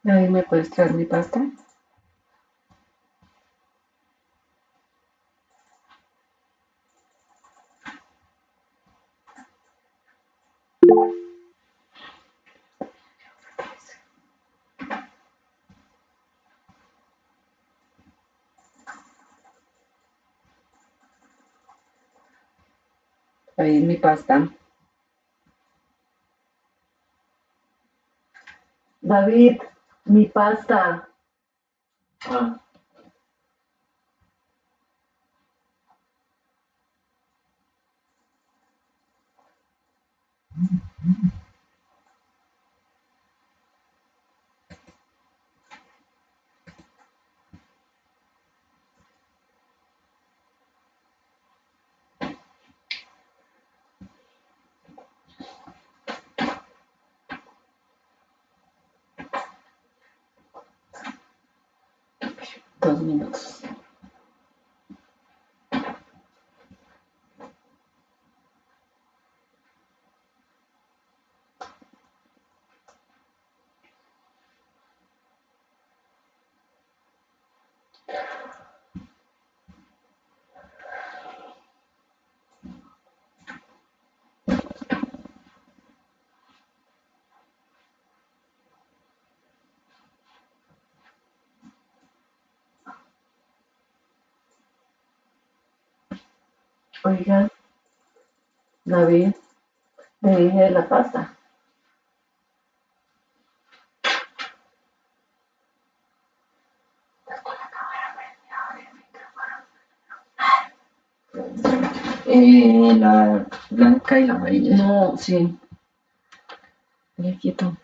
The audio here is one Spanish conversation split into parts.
David, ¿me puedes traer mi pasta? David, mi pasta. David, mi pasta. Ah, dos minutos. Oiga, David, le dije de la pasta. La blanca y la amarilla. No, sí. Le quito.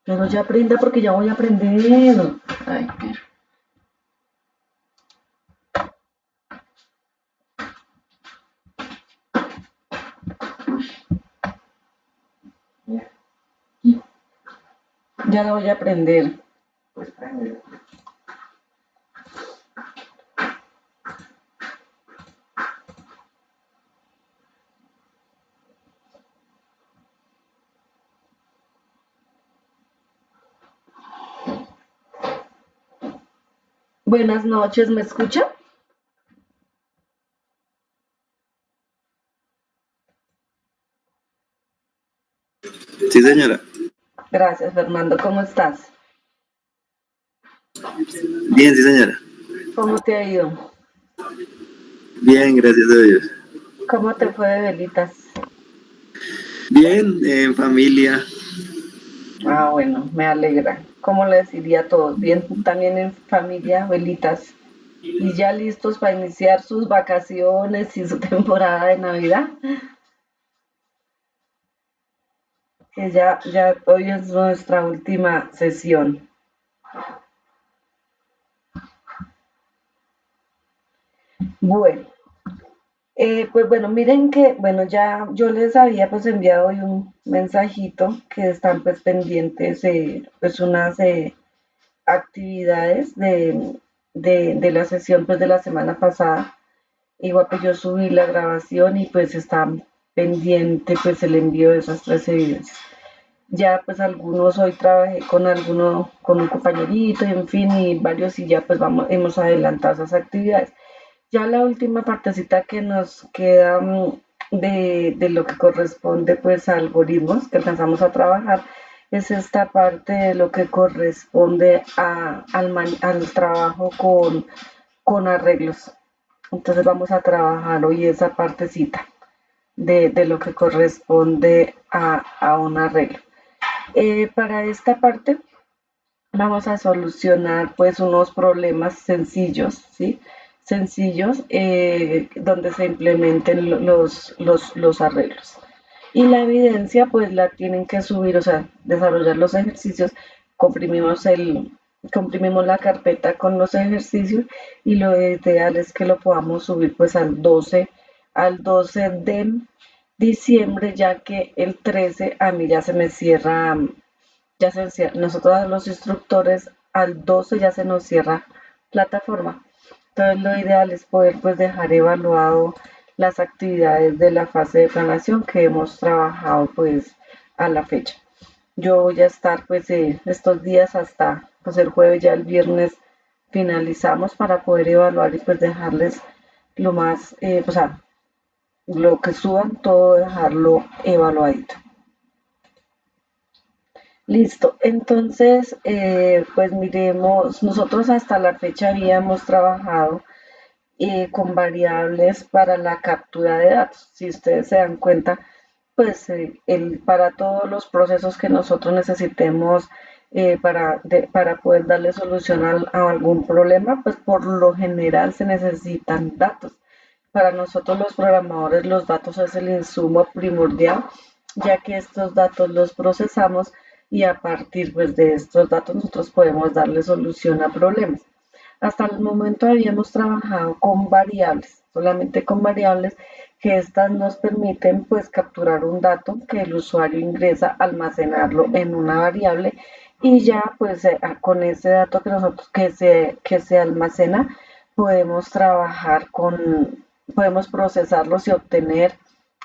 Pero ya aprenda porque ya voy a aprender. Ay, pero. Ya la voy a aprender. Pues prende. Buenas noches, ¿me escucha? Sí, señora. Gracias, Fernando. ¿Cómo estás? Bien, sí, señora. ¿Cómo te ha ido? Bien, gracias a Dios. ¿Cómo te fue de velitas? Bien, en familia. Ah, bueno, me alegra. ¿Cómo les iría a todos? Bien, también en familia, velitas. ¿Y ya listos para iniciar sus vacaciones y su temporada de Navidad? Que ya hoy es nuestra última sesión. Bueno, pues bueno, miren que, bueno, ya yo les había pues enviado hoy un mensajito que están pues pendientes pues unas actividades de la sesión pues de la semana pasada. Igual pues yo subí la grabación y pues está pendiente pues el envío de esas 13 videos. Ya pues algunos hoy trabajé con alguno, con un compañerito y en fin y varios y ya pues hemos adelantado esas actividades. Ya la última partecita que nos queda de lo que corresponde pues a algoritmos que alcanzamos a trabajar es esta parte de lo que corresponde al trabajo con arreglos. Entonces vamos a trabajar hoy esa partecita de lo que corresponde a un arreglo. Para esta parte vamos a solucionar pues unos problemas sencillos, ¿sí? Sencillos donde se implementen los arreglos. Y la evidencia pues la tienen que subir, o sea, desarrollar los ejercicios, comprimimos comprimimos la carpeta con los ejercicios y lo ideal es que lo podamos subir pues al 12 de diciembre, ya que el 13 a mí ya se me cierra, nosotros los instructores al 12 ya se nos cierra plataforma. Entonces lo ideal es poder pues dejar evaluado las actividades de la fase de planeación que hemos trabajado pues a la fecha. Yo voy a estar pues estos días hasta pues el jueves, ya el viernes finalizamos para poder evaluar y pues dejarles lo más, o sea, lo que suban, todo dejarlo evaluadito. Listo, entonces, pues miremos, nosotros hasta la fecha habíamos trabajado con variables para la captura de datos. Si ustedes se dan cuenta, pues para todos los procesos que nosotros necesitemos para poder darle solución a algún problema, pues por lo general se necesitan datos. Para nosotros los programadores los datos es el insumo primordial, ya que estos datos los procesamos y a partir pues, de estos datos nosotros podemos darle solución a problemas. Hasta el momento habíamos trabajado con variables, solamente con variables, que estas nos permiten pues capturar un dato que el usuario ingresa, almacenarlo en una variable y ya pues con ese dato que nosotros que se almacena podemos trabajar podemos procesarlos y obtener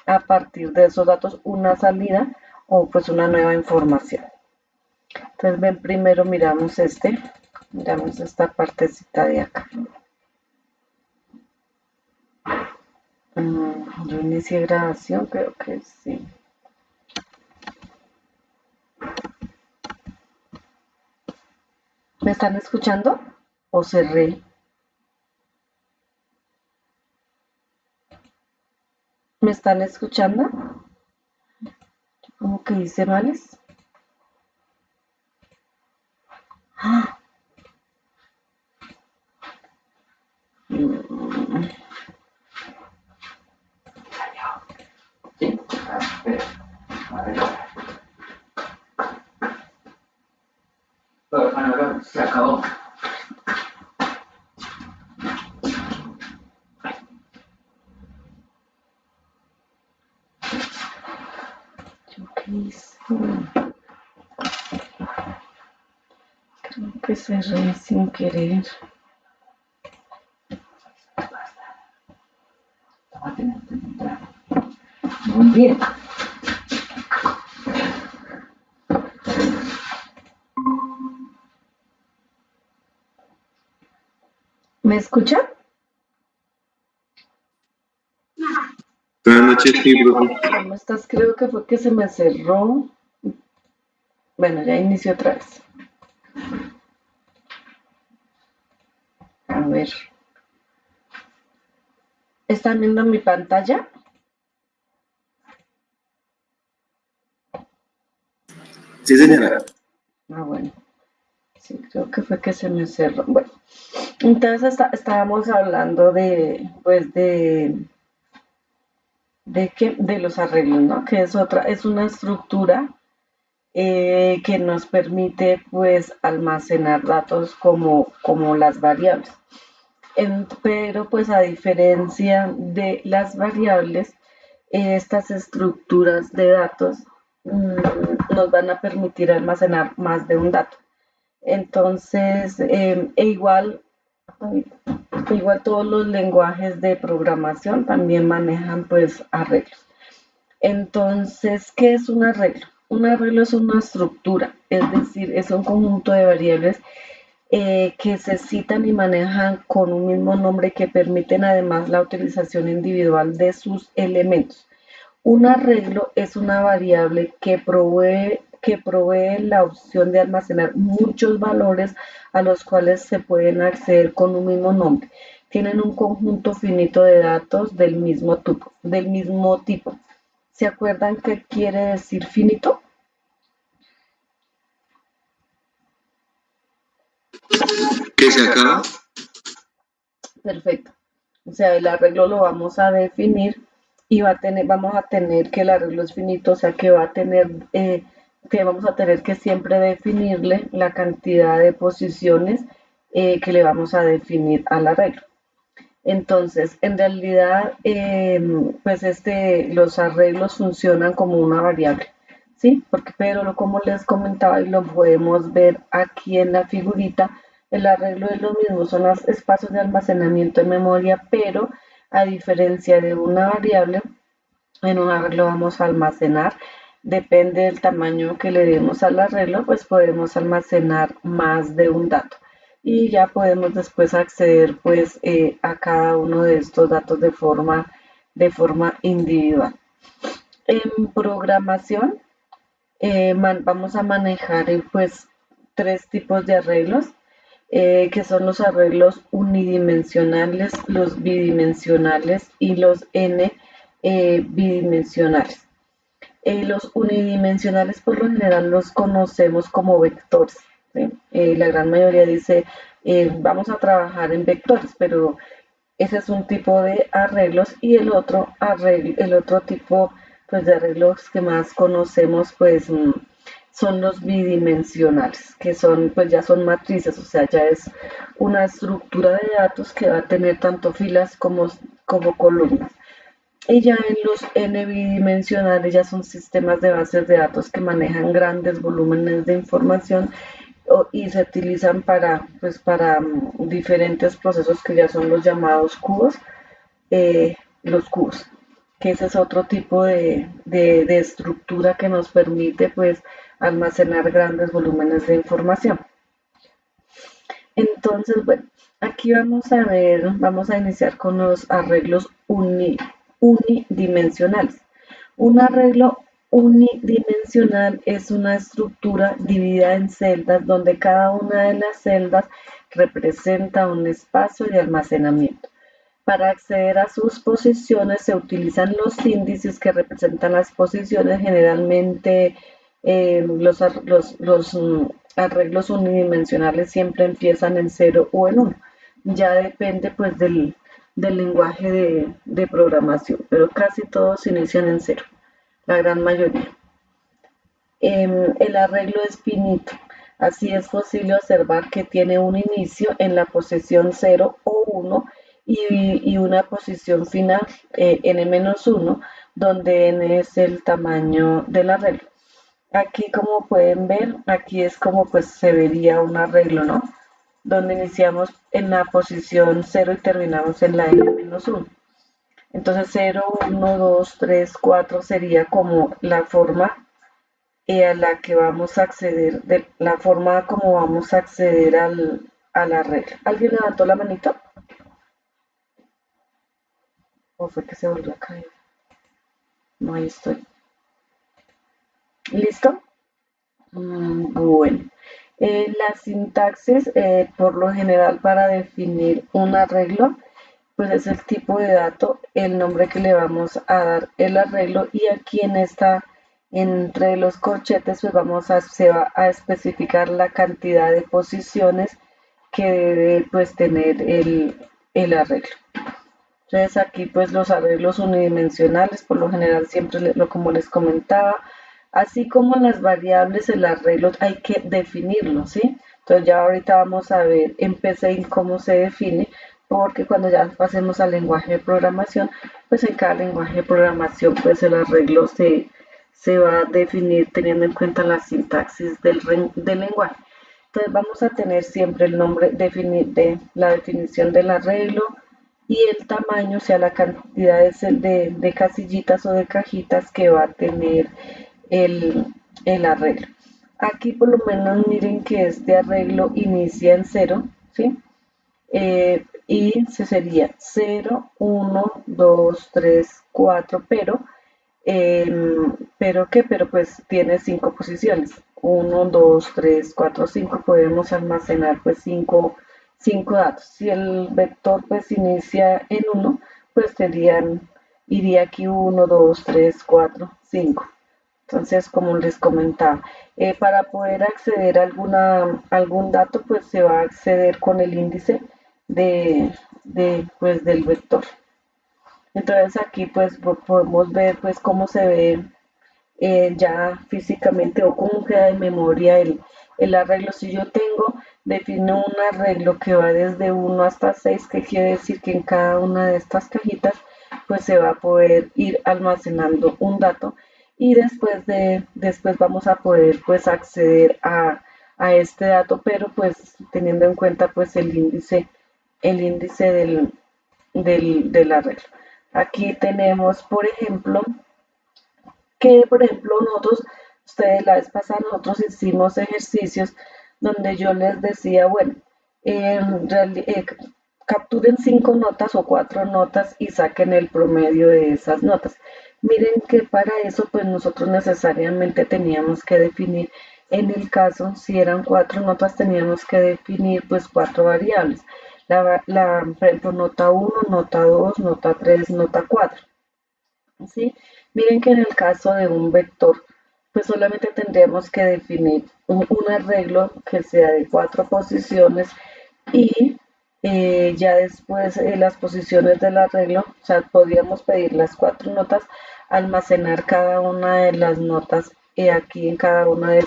a partir de esos datos una salida o pues una nueva información. Entonces ven, primero miramos esta partecita de acá. Yo inicié grabación, creo que sí. ¿Me están escuchando? ¿O cerré? ¿Me están escuchando? ¿Cómo que dice males? Se acabó. ¿Qué hice? Creo que cerré sin querer. Muy bien. ¿Me escuchan? Buenas noches, sí, profe. ¿Cómo estás? Creo que fue que se me cerró. Bueno, ya inició otra vez. A ver. ¿Están viendo mi pantalla? Sí, señora. Ah, bueno. Sí, creo que fue que se me cerró. Bueno, entonces estábamos hablando pues de los arreglos, ¿no? Que es una estructura que nos permite, pues, almacenar datos como las variables. Pero, pues, a diferencia de las variables, estas estructuras de datos nos van a permitir almacenar más de un dato. Entonces, igual todos los lenguajes de programación también manejan pues arreglos. Entonces, ¿qué es un arreglo? Un arreglo es una estructura, es decir, es un conjunto de variables que se citan y manejan con un mismo nombre que permiten además la utilización individual de sus elementos. Un arreglo es una variable que provee la opción de almacenar muchos valores a los cuales se pueden acceder con un mismo nombre. Tienen un conjunto finito de datos del mismo tipo. ¿Se acuerdan qué quiere decir finito? ¿Que se acaba? Perfecto. O sea, el arreglo lo vamos a definir y vamos a tener que el arreglo es finito, o sea que que vamos a tener que siempre definirle la cantidad de posiciones que le vamos a definir al arreglo. Entonces, en realidad, pues los arreglos funcionan como una variable, ¿sí? Pero como les comentaba y lo podemos ver aquí en la figurita, el arreglo es lo mismo, son los espacios de almacenamiento de memoria, pero a diferencia de una variable, en un arreglo vamos a almacenar depende del tamaño que le demos al arreglo, pues podemos almacenar más de un dato y ya podemos después acceder pues a cada uno de estos datos de forma individual. En programación vamos a manejar pues tres tipos de arreglos, que son los arreglos unidimensionales, los bidimensionales y los n bidimensionales. Los unidimensionales por lo general los conocemos como vectores, ¿sí? La gran mayoría dice vamos a trabajar en vectores, pero ese es un tipo de arreglos y el otro tipo pues, de arreglos que más conocemos pues son los bidimensionales, que son pues ya son matrices, o sea, ya es una estructura de datos que va a tener tanto filas como columnas. Y ya en los n bidimensionales ya son sistemas de bases de datos que manejan grandes volúmenes de información y se utilizan para diferentes procesos que ya son los llamados cubos, los cubos, que ese es otro tipo de estructura que nos permite pues almacenar grandes volúmenes de información. Entonces, bueno, aquí vamos a iniciar con los arreglos unidimensionales. Un arreglo unidimensional es una estructura dividida en celdas donde cada una de las celdas representa un espacio de almacenamiento. Para acceder a sus posiciones se utilizan los índices que representan las posiciones. Generalmente arreglos unidimensionales siempre empiezan en 0 o en 1. Ya depende pues del lenguaje de programación, pero casi todos inician en 0, la gran mayoría. El arreglo es finito. Así es posible observar que tiene un inicio en la posición 0 o 1 y una posición final n-1, donde n es el tamaño del arreglo. Aquí como pueden ver, aquí es como pues se vería un arreglo, ¿no? Donde iniciamos en la posición 0 y terminamos en la n-1. Entonces 0, 1, 2, 3, 4 sería como la forma a la que vamos a acceder, de la forma como vamos a acceder a la regla. ¿Alguien levantó la manito? ¿O fue que se volvió a caer? No, ahí estoy. ¿Listo? Bueno. La sintaxis, por lo general, para definir un arreglo, pues es el tipo de dato, el nombre que le vamos a dar el arreglo y aquí entre los corchetes pues se va a especificar la cantidad de posiciones que debe pues tener el arreglo. Entonces aquí pues los arreglos unidimensionales por lo general siempre como les comentaba, así como las variables, el arreglo hay que definirlo, ¿sí? Entonces ya ahorita vamos a ver en PCInt cómo se define, porque cuando ya pasemos al lenguaje de programación, pues en cada lenguaje de programación pues el arreglo se va a definir teniendo en cuenta la sintaxis del lenguaje. Entonces vamos a tener siempre el nombre de la definición del arreglo y el tamaño, o sea, la cantidad de casillitas o de cajitas que va a tener el arreglo. Aquí por lo menos miren que este arreglo inicia en 0, ¿sí? Y se sería 0, 1, 2, 3, 4, pero pues tiene 5 posiciones. 1, 2, 3, 4, 5. Podemos almacenar pues 5 datos. Si el vector pues inicia en 1, pues iría aquí 1, 2, 3, 4, 5. Entonces, como les comentaba, para poder acceder a algún dato, pues se va a acceder con el índice pues, del vector. Entonces aquí pues podemos ver pues cómo se ve ya físicamente o cómo queda en memoria el arreglo. Si yo defino un arreglo que va desde 1 hasta 6, que quiere decir que en cada una de estas cajitas pues se va a poder ir almacenando un dato y después vamos a poder pues acceder a este dato, pero pues teniendo en cuenta pues el índice del arreglo. Aquí tenemos, por ejemplo, que por ejemplo ustedes la vez pasada nosotros hicimos ejercicios donde yo les decía, bueno, capturen 5 notas o 4 notas y saquen el promedio de esas notas. Miren que para eso pues nosotros necesariamente teníamos que definir, en el caso si eran 4 notas teníamos que definir pues 4 variables. Por ejemplo, nota 1, nota 2, nota 3, nota 4. ¿Sí? Miren que en el caso de un vector, pues solamente tendríamos que definir un arreglo que sea de 4 posiciones y ya después las posiciones del arreglo, o sea, podríamos pedir las 4 notas, almacenar cada una de las notas aquí en cada una de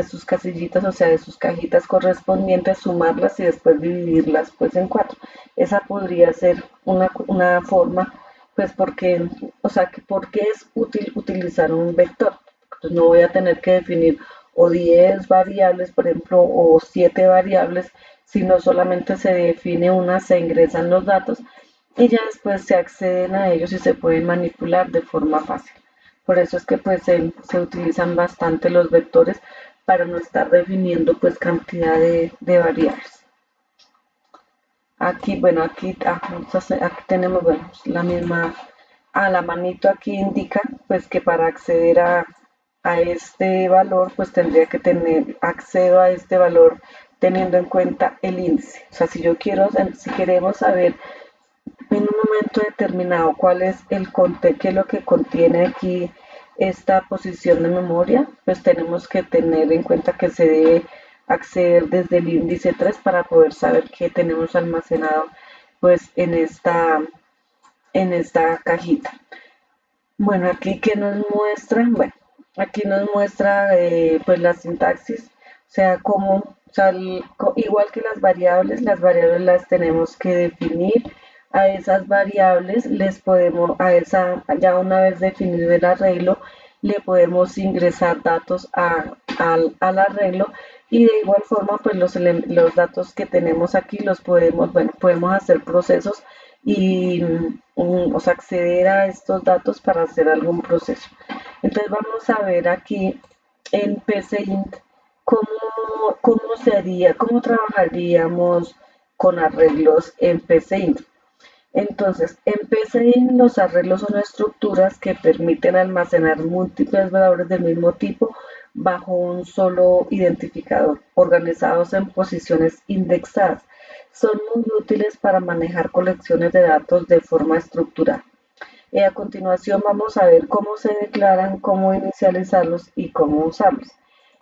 sus casillitas, o sea, de sus cajitas correspondientes, sumarlas y después dividirlas pues en 4. Esa podría ser una forma, pues porque, o sea, que por qué es útil utilizar un vector. Pues no voy a tener que definir o 10 variables, por ejemplo, o 7 variables, sino solamente se define una, se ingresan los datos y ya después se acceden a ellos y se pueden manipular de forma fácil. Por eso es que pues se utilizan bastante los vectores para no estar definiendo pues cantidad de variables. Aquí, bueno, aquí tenemos, bueno, pues, la misma, la manito aquí indica pues que para acceder a este valor pues tendría que tener acceso a este valor teniendo en cuenta el índice. O sea, si queremos saber en un momento determinado cuál es qué es lo que contiene aquí esta posición de memoria, pues tenemos que tener en cuenta que se debe acceder desde el índice 3 para poder saber qué tenemos almacenado pues en esta cajita. Bueno, aquí que nos muestra, bueno, aquí nos muestra pues la sintaxis, o sea, igual que las variables las tenemos que definir. A esas variables ya una vez definido el arreglo, le podemos ingresar datos al arreglo y de igual forma pues los datos que tenemos aquí podemos hacer procesos y o sea, acceder a estos datos para hacer algún proceso. Entonces vamos a ver aquí en PCInt cómo trabajaríamos con arreglos en PCInt. Entonces, en PCInt los arreglos son estructuras que permiten almacenar múltiples valores del mismo tipo bajo un solo identificador, organizados en posiciones indexadas. Son muy útiles para manejar colecciones de datos de forma estructurada. A continuación vamos a ver cómo se declaran, cómo inicializarlos y cómo usarlos.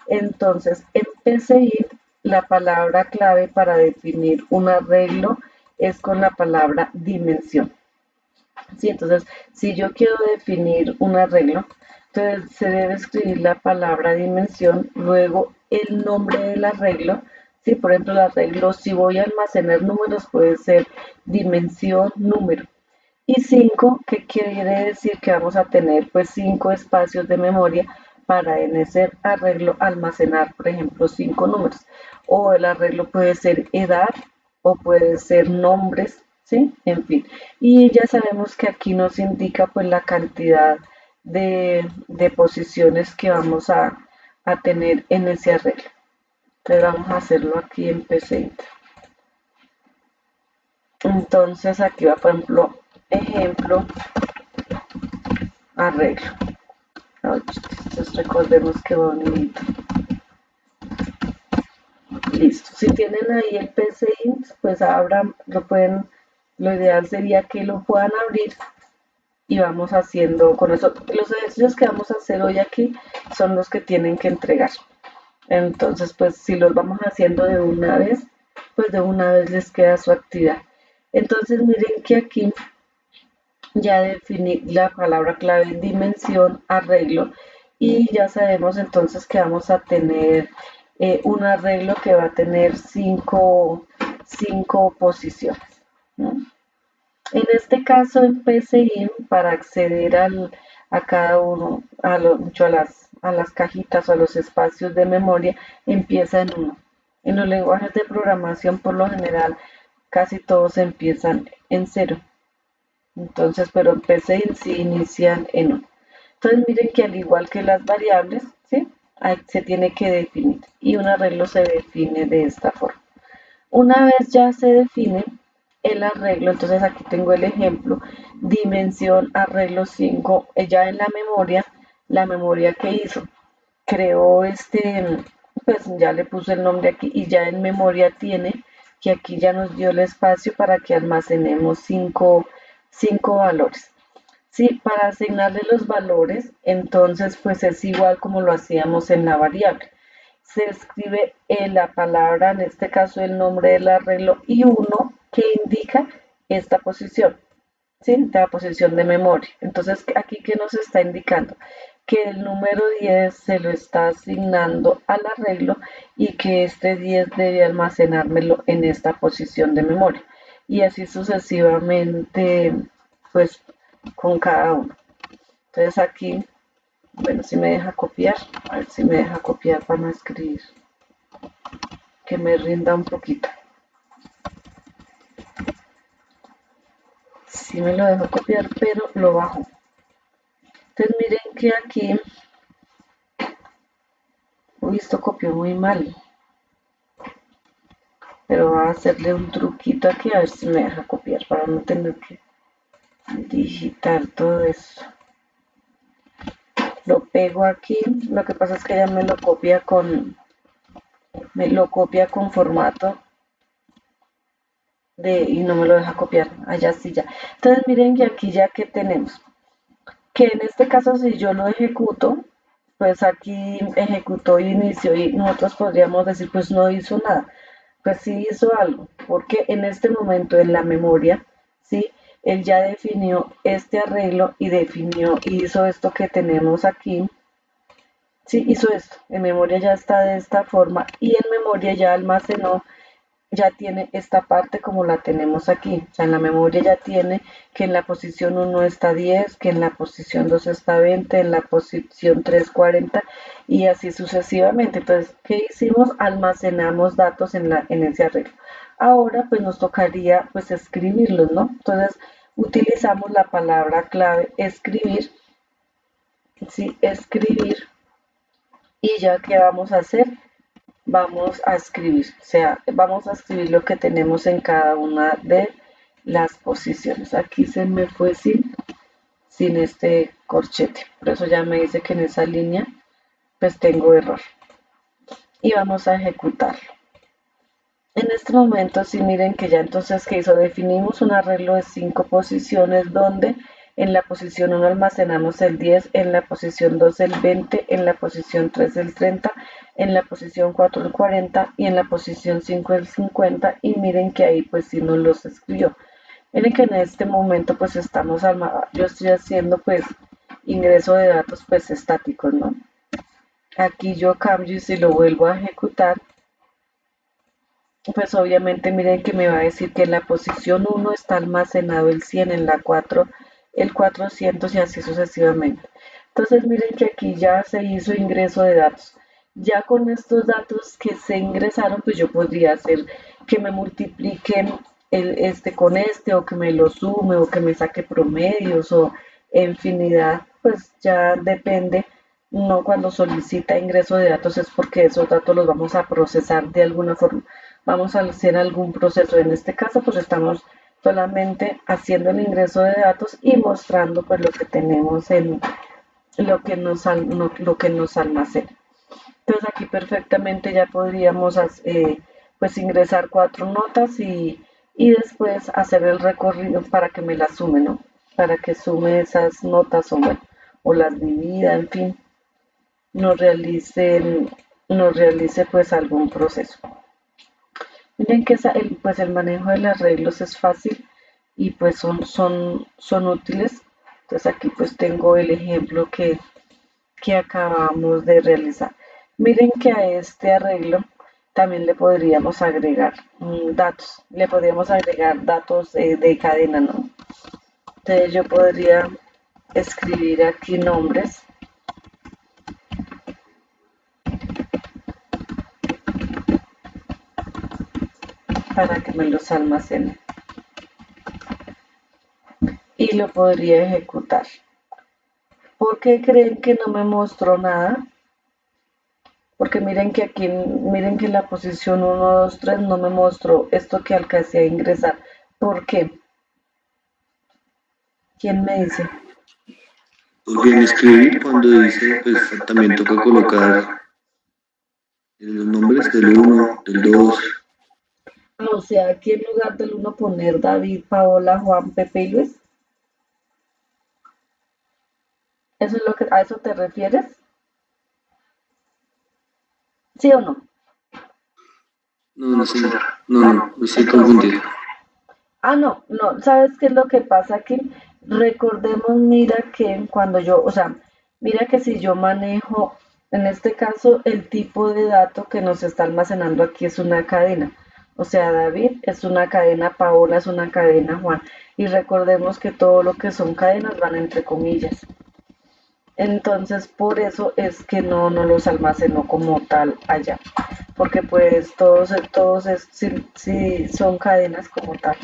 Entonces, en PCI, la palabra clave para definir un arreglo es con la palabra dimensión. ¿Sí? Entonces, si yo quiero definir un arreglo, entonces se debe escribir la palabra dimensión, luego el nombre del arreglo. ¿Sí? Por ejemplo, el arreglo, si voy a almacenar números, puede ser dimensión número. Y 5, que quiere decir que vamos a tener pues 5 espacios de memoria para en ese arreglo almacenar, por ejemplo, 5 números. O el arreglo puede ser edad o puede ser nombres, ¿sí? En fin. Y ya sabemos que aquí nos indica pues la cantidad de posiciones que vamos a tener en ese arreglo. Entonces vamos a hacerlo aquí en PC. Entonces aquí va, por ejemplo, arreglo. Entonces recordemos que bonito. Listo. Si tienen ahí el PCInt, pues abran, lo ideal sería que lo puedan abrir y vamos haciendo con eso. Los ejercicios que vamos a hacer hoy aquí son los que tienen que entregar. Entonces, pues si los vamos haciendo de una vez, pues de una vez les queda su actividad. Entonces, miren que aquí ya definí la palabra clave dimensión, arreglo, y ya sabemos entonces que vamos a tener un arreglo que va a tener cinco posiciones, ¿no? En este caso en PCI, para acceder a cada uno, a las cajitas o a los espacios de memoria, empieza en 1. En los lenguajes de programación, por lo general, casi todos empiezan en 0. Entonces, pero en PCI sí inician en 1. Entonces miren que al igual que las variables, ¿sí? Se tiene que definir y un arreglo se define de esta forma. Una vez ya se define el arreglo, entonces aquí tengo el ejemplo, dimensión arreglo 5, ya en la memoria que hizo, creó pues ya le puse el nombre aquí y ya en memoria tiene que aquí ya nos dio el espacio para que almacenemos cinco valores. Sí, para asignarle los valores, entonces pues es igual como lo hacíamos en la variable. Se escribe en la palabra, en este caso el nombre del arreglo y uno que indica esta posición, ¿sí? La posición de memoria. Entonces aquí que nos está indicando que el número 10 se lo está asignando al arreglo y que este 10 debe almacenármelo en esta posición de memoria. Y así sucesivamente, pues con cada uno. Entonces aquí, bueno, si me deja copiar, a ver si me deja copiar para no escribir, que me rinda un poquito. Si me lo dejo copiar, pero lo bajo. Entonces miren que aquí, uy, esto copió muy mal, pero voy a hacerle un truquito aquí a ver si me deja copiar para no tener que digitar todo eso. Lo pego aquí, lo que pasa es que ya me lo copia con formato y no me lo deja copiar, allá sí ya. Entonces miren que aquí ya que tenemos, que en este caso si yo lo ejecuto, pues aquí ejecutó inicio y nosotros podríamos decir pues no hizo nada, pues sí hizo algo, porque en este momento en la memoria, sí, él ya definió este arreglo y hizo esto que tenemos aquí, sí, hizo esto, en memoria ya está de esta forma y en memoria ya almacenó, ya tiene esta parte como la tenemos aquí. O sea, en la memoria ya tiene que en la posición 1 está 10, que en la posición 2 está 20, en la posición 3 40 y así sucesivamente. Entonces, ¿qué hicimos? Almacenamos datos en ese arreglo. Ahora pues nos tocaría pues escribirlos, ¿no? Entonces utilizamos la palabra clave escribir, ¿sí? Escribir y ya que vamos a hacer, vamos a escribir, o sea, vamos a escribir lo que tenemos en cada una de las posiciones. Aquí se me fue sin este corchete, por eso ya me dice que en esa línea pues tengo error. Y vamos a ejecutarlo. En este momento, sí, miren que ya entonces que hizo, definimos un arreglo de 5 posiciones donde en la posición 1 almacenamos el 10, en la posición 2 el 20, en la posición 3 el 30, en la posición 4 el 40 y en la posición 5 el 50 y miren que ahí pues sí nos los escribió. Miren que en este momento pues yo estoy haciendo pues ingreso de datos pues estáticos, ¿no? Aquí yo cambio y si lo vuelvo a ejecutar, pues obviamente miren que me va a decir que en la posición 1 está almacenado el 100, en la 4 el 400 y así sucesivamente. Entonces miren que aquí ya se hizo ingreso de datos. Ya con estos datos que se ingresaron, pues yo podría hacer que me multipliquen este con este o que me lo sume o que me saque promedios o infinidad, pues ya depende. No, cuando solicita ingreso de datos es porque esos datos los vamos a procesar de alguna forma, vamos a hacer algún proceso. En este caso pues estamos solamente haciendo el ingreso de datos y mostrando pues lo que tenemos en lo que nos almacena. Entonces aquí perfectamente ya podríamos pues ingresar 4 notas y después hacer el recorrido para que me las sume, ¿no? Para que sume esas notas o bueno, o las divida, en fin, nos realice, nos realice pues algún proceso. Miren que pues el manejo de los arreglos es fácil y pues son útiles. Entonces aquí pues tengo el ejemplo que acabamos de realizar. Miren que a este arreglo también le podríamos agregar datos. Le podríamos agregar datos de cadena, ¿no? Entonces yo podría escribir aquí nombres para que me los almacene y lo podría ejecutar. ¿Por qué creen que no me mostró nada? Porque miren que aquí, miren que en la posición 1, 2, 3 no me mostró esto que alcancé a ingresar. ¿Por qué? ¿Quién me dice? Porque en escribir, cuando dice, pues también toca colocar los nombres del uno, del 2. O sea, aquí en lugar del 1 poner David, Paola, Juan, Pepe y Luis. ¿Eso es lo que, a eso te refieres? ¿Sí o no? No, no, señor. No, estoy confundido. No, ¿sabes qué es lo que pasa aquí? Recordemos, mira que cuando yo, o sea, mira que si yo manejo, en este caso, el tipo de dato que nos está almacenando aquí es una cadena. O sea, David es una cadena, Paola es una cadena, Juan. Y recordemos que todo lo que son cadenas van entre comillas. Entonces, por eso es que no los almacenó como tal allá. Porque pues sí son cadenas como tal.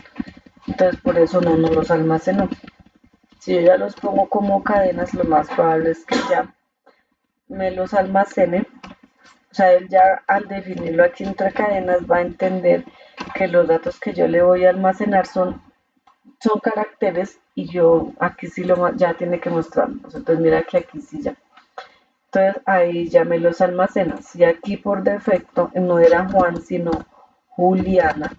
Entonces por eso no los almacenó. Si yo ya los pongo como cadenas, lo más probable es que ya me los almacene. O sea, él ya al definirlo aquí entre cadenas va a entender que los datos que yo le voy a almacenar son caracteres y yo aquí sí ya tiene que mostrarlos. Entonces mira que aquí sí ya. Entonces ahí ya me los almacenas. Y aquí por defecto no era Juan, sino Juliana.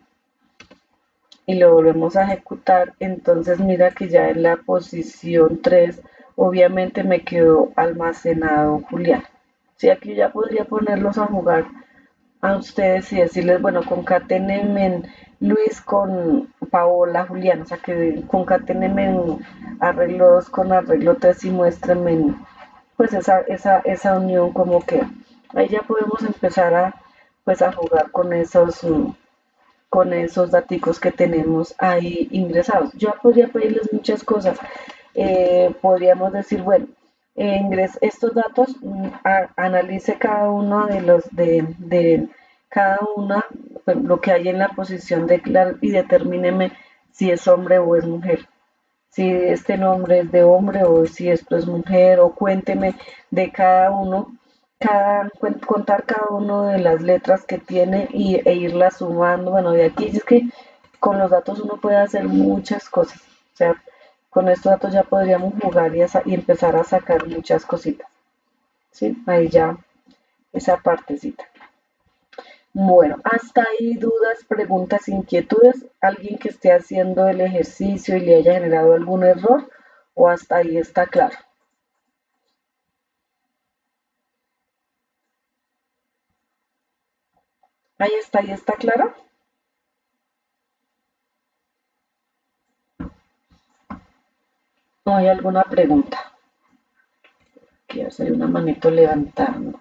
Y lo volvemos a ejecutar, entonces mira que ya en la posición 3 obviamente me quedó almacenado Julián. Sí, aquí ya podría ponerlos a jugar a ustedes y decirles, bueno, concaténenme Luis con Paola, Julián, o sea que concaténenme arreglo 2 con arreglo 3 y muéstrenme pues esa unión como que ahí ya podemos empezar a pues a jugar con esos datos que tenemos ahí ingresados. Yo podría pedirles muchas cosas. Podríamos decir, bueno, estos datos, analice cada uno de los de cada una, pues, lo que hay en la posición de Clark y determíneme si es hombre o es mujer. Si este nombre es de hombre o si esto es mujer, o cuénteme de cada uno contar cada una de las letras que tiene e irlas sumando. Bueno, de aquí es que con los datos uno puede hacer muchas cosas. O sea, con estos datos ya podríamos jugar y empezar a sacar muchas cositas. ¿Sí? Ahí ya esa partecita. Bueno, hasta ahí dudas, preguntas, inquietudes. ¿Alguien que esté haciendo el ejercicio y le haya generado algún error? ¿O hasta ahí está claro? Ahí está claro. ¿No hay alguna pregunta? Quiero hacer una manito levantando.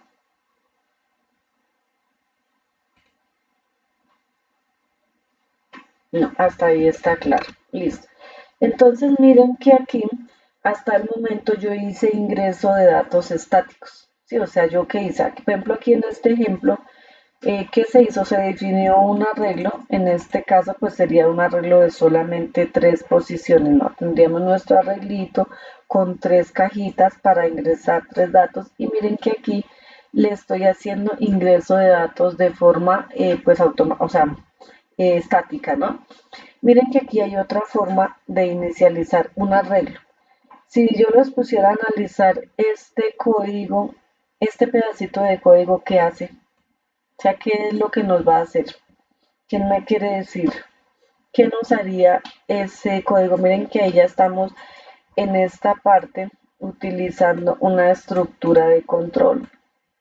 No, hasta ahí está claro. Listo. Entonces miren que aquí hasta el momento yo hice ingreso de datos estáticos. Sí, o sea, yo qué hice aquí, por ejemplo, aquí en este ejemplo, ¿qué se hizo? Se definió un arreglo. En este caso, pues sería un arreglo de solamente 3 posiciones, ¿no? Tendríamos nuestro arreglito con 3 cajitas para ingresar 3 datos. Y miren que aquí le estoy haciendo ingreso de datos de forma, pues, automática, o sea, estática, ¿no? Miren que aquí hay otra forma de inicializar un arreglo. Si yo los pusiera a analizar este código, este pedacito de código, ¿qué hace? O sea, ¿qué es lo que nos va a hacer? ¿Quién me quiere decir? ¿Qué nos haría ese código? Miren que ahí ya estamos en esta parte utilizando una estructura de control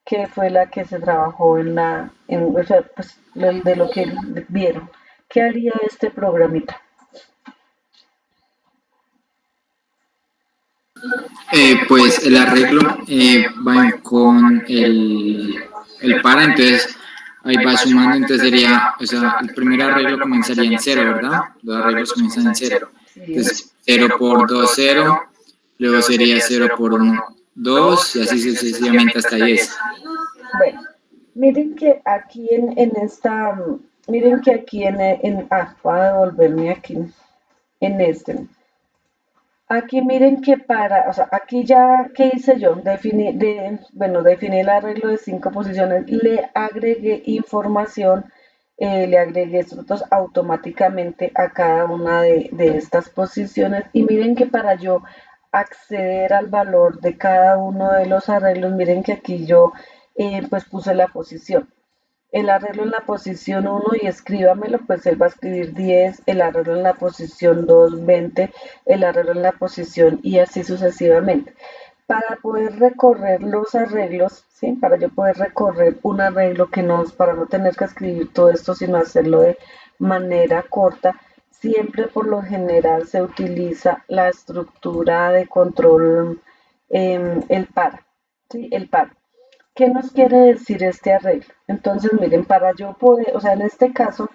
que fue la que se trabajó o sea, pues, de lo que vieron. ¿Qué haría este programita? Pues el arreglo va con el para, entonces ahí va sumando, entonces sería, o sea, el primer arreglo comenzaría en cero, ¿verdad? Los arreglos comienzan en cero. Sí. Entonces 0 por 2, 0, luego sería 0 por 1, 2 y así sucesivamente hasta 10. Bueno, miren que aquí miren que aquí voy a devolverme aquí en este. Aquí miren que o sea, aquí ya, ¿qué hice yo? Definí el arreglo de 5 posiciones, le agregué información, le agregué estos automáticamente a cada una de estas posiciones y miren que para yo acceder al valor de cada uno de los arreglos, miren que aquí yo pues puse la posición. El arreglo en la posición 1 y escríbamelo, pues él va a escribir 10, el arreglo en la posición 2, 20, el arreglo en la posición y así sucesivamente. Para poder recorrer los arreglos, ¿sí? Para yo poder recorrer un arreglo para no tener que escribir todo esto, sino hacerlo de manera corta, siempre por lo general se utiliza la estructura de control, el para, ¿sí? El para. ¿Qué nos quiere decir este arreglo? Entonces, miren, para yo poder, o sea, en este caso,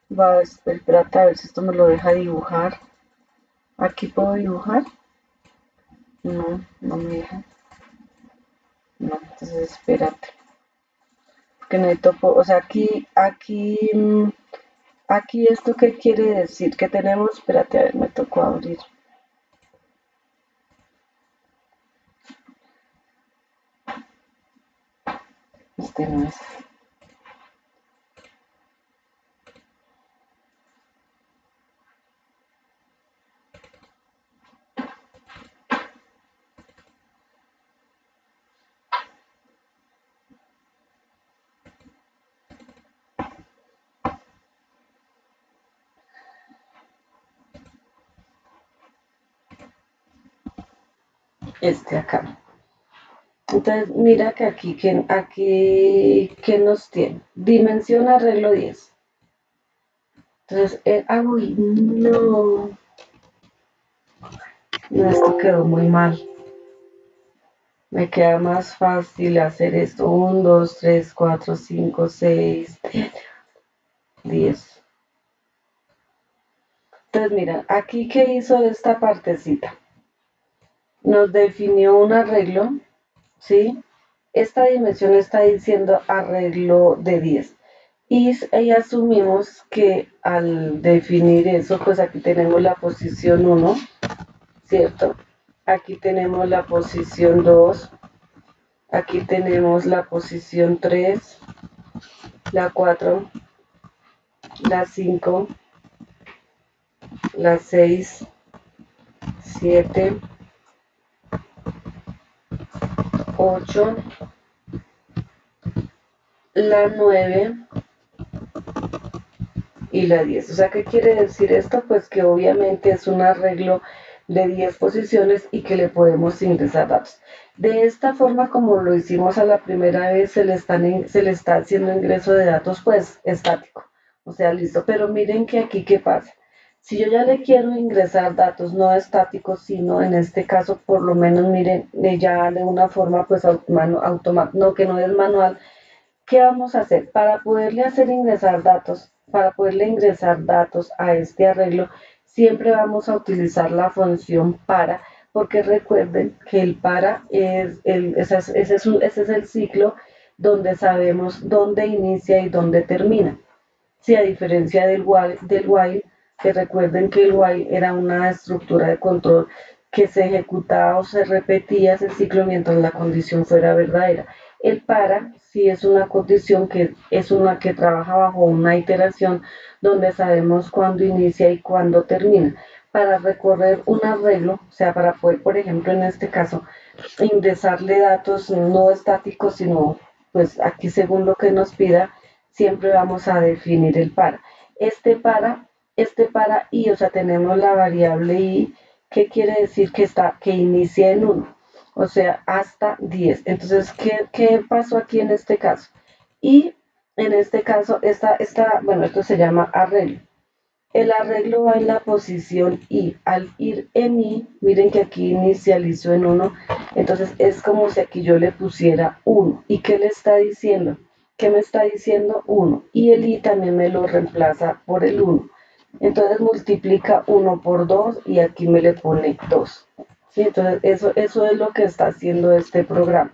espérate a ver si esto me lo deja dibujar. ¿Aquí puedo dibujar? No, no me deja. No, entonces espérate. Porque necesito, o sea, aquí esto qué quiere decir, que tenemos, espérate, a ver, me tocó abrir. Este no es. Este acá. Entonces, mira que ¿qué nos tiene? Dimensión arreglo 10. Entonces, uy, no. No, esto quedó muy mal. Me queda más fácil hacer esto. 1, 2, 3, 4, 5, 6, 10. Entonces, mira, aquí ¿qué hizo esta partecita? Nos definió un arreglo, ¿sí? Esta dimensión está diciendo arreglo de 10. Y asumimos que al definir eso, pues aquí tenemos la posición 1, ¿cierto? Aquí tenemos la posición 2. Aquí tenemos la posición 3, la 4, la 5, la 6, 7, 8, la 9 y la 10. O sea, ¿qué quiere decir esto? Pues que obviamente es un arreglo de 10 posiciones y que le podemos ingresar datos. De esta forma, como lo hicimos a la primera vez, se le está haciendo ingreso de datos pues estático. O sea, listo. Pero miren que aquí, ¿qué pasa? Si yo ya le quiero ingresar datos no estáticos, sino en este caso, por lo menos, miren, ya de una forma pues automática, no, que no es manual. ¿Qué vamos a hacer? Para poderle ingresar datos a este arreglo, siempre vamos a utilizar la función para, porque recuerden que el para ese es el ciclo donde sabemos dónde inicia y dónde termina. Sí, a diferencia del while, que recuerden que el while era una estructura de control que se ejecutaba o se repetía ese ciclo mientras la condición fuera verdadera. El para sí es una condición que es una que trabaja bajo una iteración donde sabemos cuándo inicia y cuándo termina. Para recorrer un arreglo, o sea, para poder, por ejemplo, en este caso, ingresarle datos no estáticos, sino pues aquí según lo que nos pida, siempre vamos a definir el para. Este para i, o sea, tenemos la variable i, que quiere decir que inicia en 1, o sea, hasta 10. Entonces, ¿qué pasó aquí en este caso? Y en este caso, bueno, esto se llama arreglo. El arreglo va en la posición I. Al ir en I, miren que aquí inicializó en 1, entonces es como si aquí yo le pusiera 1. ¿Y qué le está diciendo? ¿Qué me está diciendo? 1. Y el I también me lo reemplaza por el 1. Entonces multiplica 1 por 2 y aquí me le pone 2. ¿Sí? Entonces eso es lo que está haciendo este programa.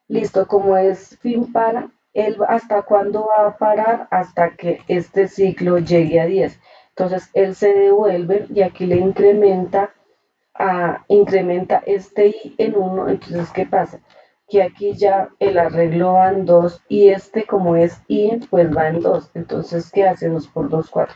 Listo, como es fin para, él hasta cuándo va a parar, hasta que este ciclo llegue a 10. Entonces él se devuelve y aquí le incrementa incrementa este i en 1, entonces ¿qué pasa? Que aquí ya el arreglo va en 2 y este como es i, pues va en 2, entonces ¿qué hace? 2 por 2, 4.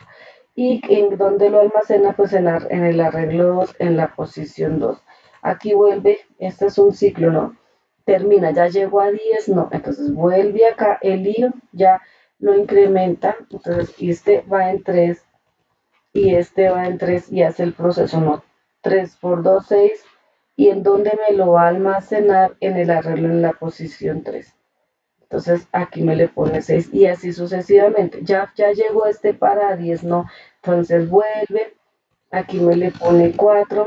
¿Y en dónde lo almacena? Pues en el arreglo 2, en la posición 2. Aquí vuelve, este es un ciclo, ¿no? Termina, ya llegó a 10, no, entonces vuelve acá, el i ya lo incrementa, entonces este va en 3 y este va en 3 y hace el proceso, no, 3 por 2, 6, y en dónde me lo va a almacenar en el arreglo en la posición 3. Entonces aquí me le pone 6 y así sucesivamente. Ya llegó este para 10, no, entonces vuelve, aquí me le pone 4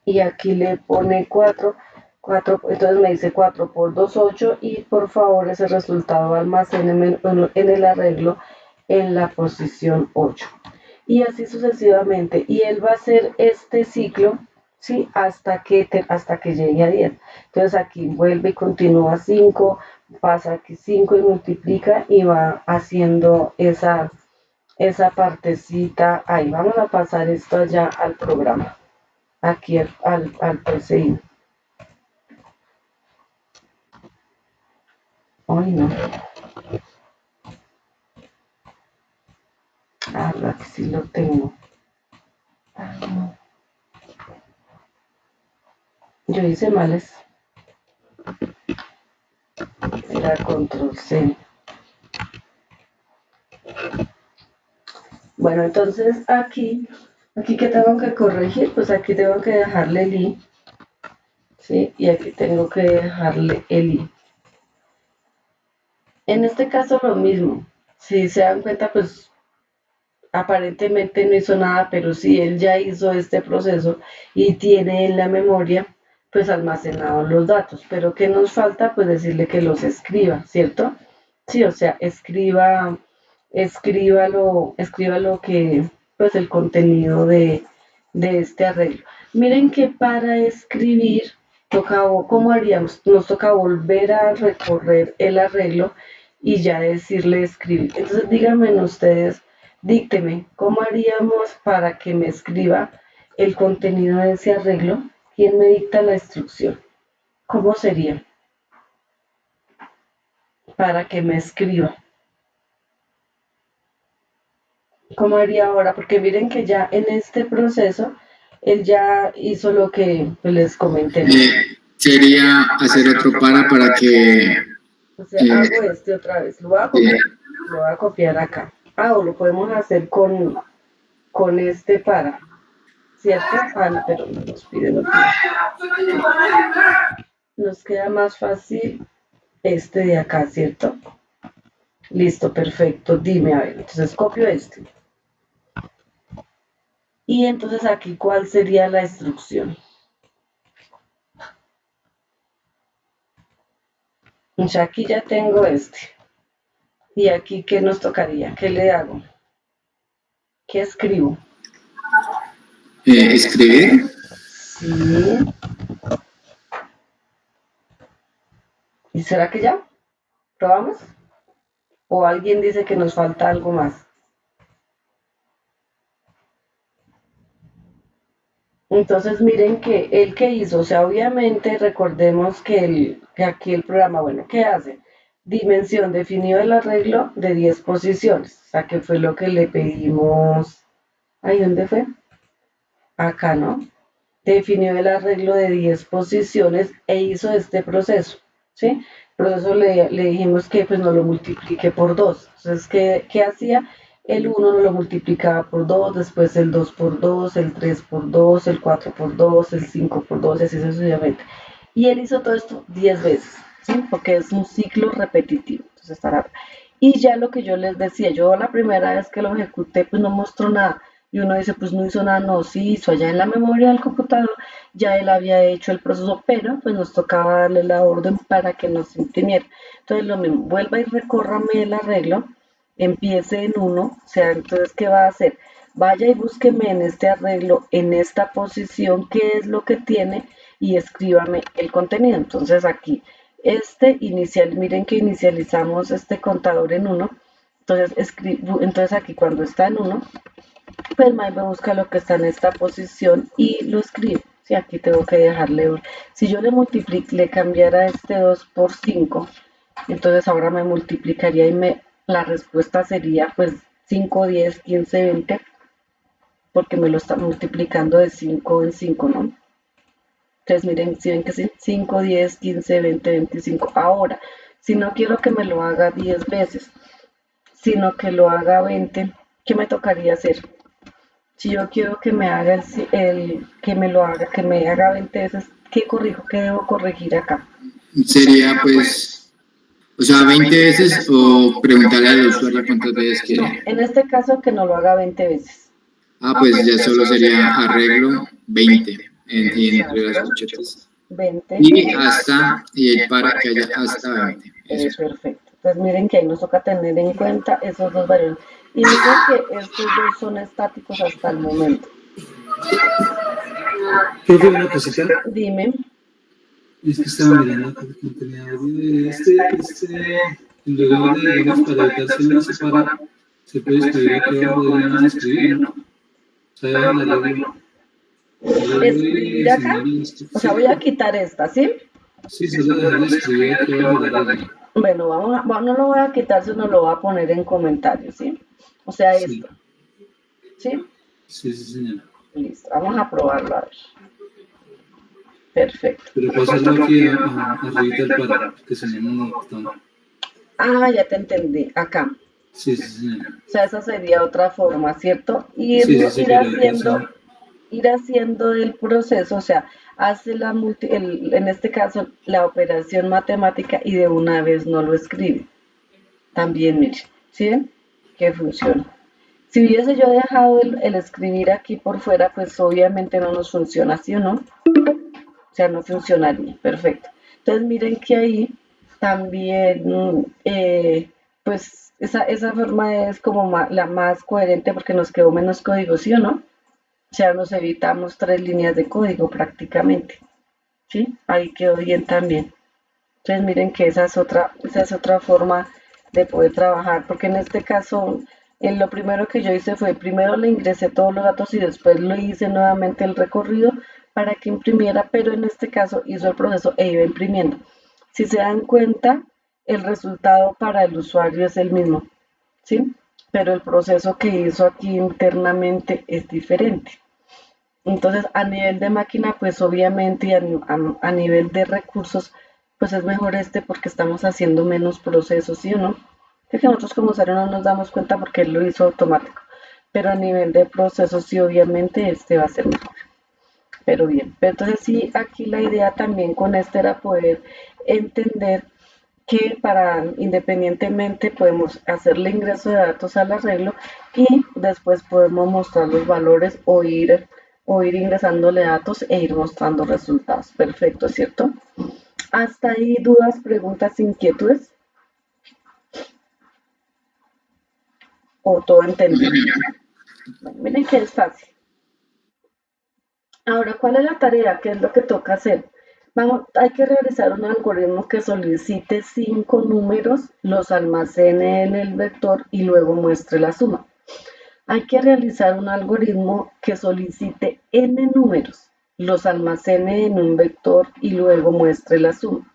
y aquí le pone 4, 4, entonces me dice 4 por 2, 8 y por favor ese resultado almacéneme en el arreglo en la posición 8. Y así sucesivamente. Y él va a hacer este ciclo, ¿sí? Hasta que llegue a 10. Entonces aquí vuelve y continúa 5, pasa aquí 5 y multiplica y va haciendo esa partecita. Ahí vamos a pasar esto allá al programa, aquí al PCI. Ay, no. Ah, que sí lo tengo. Ay, no. Yo hice males. Era control C. Bueno, entonces aquí que tengo que corregir, pues aquí tengo que dejarle el i, ¿sí? Y aquí tengo que dejarle el i. En este caso lo mismo. Si se dan cuenta, pues aparentemente no hizo nada, pero si él ya hizo este proceso y tiene en la memoria, pues almacenados los datos. Pero ¿qué nos falta? Pues decirle que los escriba, ¿cierto? Sí, o sea, escríbalo que, pues el contenido de este arreglo. Miren que para escribir, ¿cómo haríamos? Nos toca volver a recorrer el arreglo y ya decirle escribir. Entonces díganme ustedes, dícteme, ¿cómo haríamos para que me escriba el contenido de ese arreglo? ¿Quién me dicta la instrucción? ¿Cómo sería para que me escriba? ¿Cómo haría ahora? Porque miren que ya en este proceso, él ya hizo lo que les comenté, ¿no? Sería hacer otro para que... O sea, hago este otra vez, lo voy a copiar acá. O lo podemos hacer con este para, ¿cierto? No, pero no nos pide, no pide. Nos queda más fácil este de acá, ¿cierto? Listo, perfecto. Dime, a ver, entonces copio este. Y entonces aquí, ¿cuál sería la instrucción? O sea, aquí ya tengo este. Y aquí, ¿qué nos tocaría? ¿Qué le hago? ¿Qué escribo? Escribir. Sí. ¿Y será que ya? ¿Probamos? ¿O alguien dice que nos falta algo más? Entonces miren que el que hizo, o sea, obviamente recordemos que aquí el programa, bueno, ¿qué hace? Dimensión, definió el arreglo de 10 posiciones, o sea, que fue lo que le pedimos. ¿Ahí dónde fue? Acá, ¿no? Definió el arreglo de 10 posiciones e hizo este proceso, ¿sí? Proceso le dijimos que pues no lo multiplique por 2. Entonces, ¿qué hacía? El 1 no lo multiplicaba por 2, después el 2 por 2, el 3 por 2, el 4 por 2, el 5 por 2 y así sucesivamente. Y él hizo todo esto 10 veces, ¿sí? Porque es un ciclo repetitivo. Entonces, y ya lo que yo les decía, yo la primera vez que lo ejecuté, pues no mostró nada. Y uno dice, pues no hizo nada, no, sí hizo allá en la memoria del computador, ya él había hecho el proceso, pero pues nos tocaba darle la orden para que nos imprimiera. Entonces lo mismo, vuelva y recórrame el arreglo, empiece en 1, o sea, entonces, ¿qué va a hacer? Vaya y búsqueme en este arreglo, en esta posición, qué es lo que tiene y escríbame el contenido. Entonces aquí, miren que inicializamos este contador en 1, entonces aquí cuando está en 1, pues me busca lo que está en esta posición y lo escribe. Sí, aquí tengo que dejarle. Si yo le le cambiara este 2 por 5, entonces ahora me multiplicaría y la respuesta sería pues 5, 10, 15, 20, porque me lo está multiplicando de 5 en 5, ¿no? Entonces miren, si ven que sí, 5, 10, 15, 20, 25. Ahora, si no quiero que me lo haga 10 veces, sino que lo haga 20, ¿qué me tocaría hacer? Si yo quiero que me haga que me haga 20 veces, ¿qué corrijo? ¿Qué debo corregir acá? Sería pues, o sea, 20 veces o preguntarle al usuario cuántas veces quiere. No, en este caso que no lo haga 20 veces. Pues ya solo sería arreglo 20 entre las corchetes. 20. Y el para que haya hasta 20. Eso. Perfecto. Entonces miren que ahí nos toca tener en cuenta esos dos valores. Y miren que estos dos son estáticos hasta el momento. Creo que una cosita. Dime. Es que estaba mirando acá que tenía en lugar de, digamos, para evitar si uno separa, se puede escribir aquí abajo de una escribir, ¿no? O sea, debajo del arreglo. Escribir acá. O sea, voy a quitar esta, ¿sí? Sí, solo dejar de escribir aquí abajo del arreglo. Bueno, no lo voy a quitar, sino lo voy a poner en comentarios, ¿sí? O sea, esto. ¿Sí? Sí, señora. Listo, vamos a probarlo a ver. Perfecto. Pero pasarlo aquí arriba del para, que se llama un botón. Ya te entendí, acá. Sí, señora. O sea, esa sería otra forma, ¿cierto? Ir haciendo el proceso, o sea, hace en este caso la operación matemática y de una vez no lo escribe. También, mire, ¿sí ven? Que funciona. Si hubiese yo dejado el escribir aquí por fuera, pues obviamente no nos funciona así, ¿o no? O sea, no funcionaría. Perfecto. Entonces miren que ahí también, pues esa forma es como la más coherente porque nos quedó menos código, ¿sí o no? O sea, nos evitamos 3 líneas de código prácticamente. ¿Sí? Ahí quedó bien también. Entonces miren que esa es otra forma de poder trabajar, porque en este caso, lo primero que yo hice fue, primero le ingresé todos los datos y después lo hice nuevamente el recorrido para que imprimiera, pero en este caso hizo el proceso e iba imprimiendo. Si se dan cuenta, el resultado para el usuario es el mismo, ¿sí? Pero el proceso que hizo aquí internamente es diferente. Entonces, a nivel de máquina, pues obviamente, y a nivel de recursos, pues es mejor porque estamos haciendo menos procesos, ¿sí o no? Es que nosotros como usuarios no nos damos cuenta porque él lo hizo automático, pero a nivel de procesos, sí, obviamente, va a ser mejor. Pero bien, pero entonces sí, aquí la idea también con era poder entender que independientemente podemos hacerle ingreso de datos al arreglo y después podemos mostrar los valores o ir ingresándole datos e ir mostrando resultados. Perfecto, ¿cierto? Hasta ahí, dudas, preguntas, inquietudes. O todo entendido. Bueno, miren que es fácil. Ahora, ¿cuál es la tarea? ¿Qué es lo que toca hacer? Hay que realizar un algoritmo que solicite 5 números, los almacene en el vector y luego muestre la suma. Hay que realizar un algoritmo que solicite n números, los almacene en un vector y luego muestre la suma.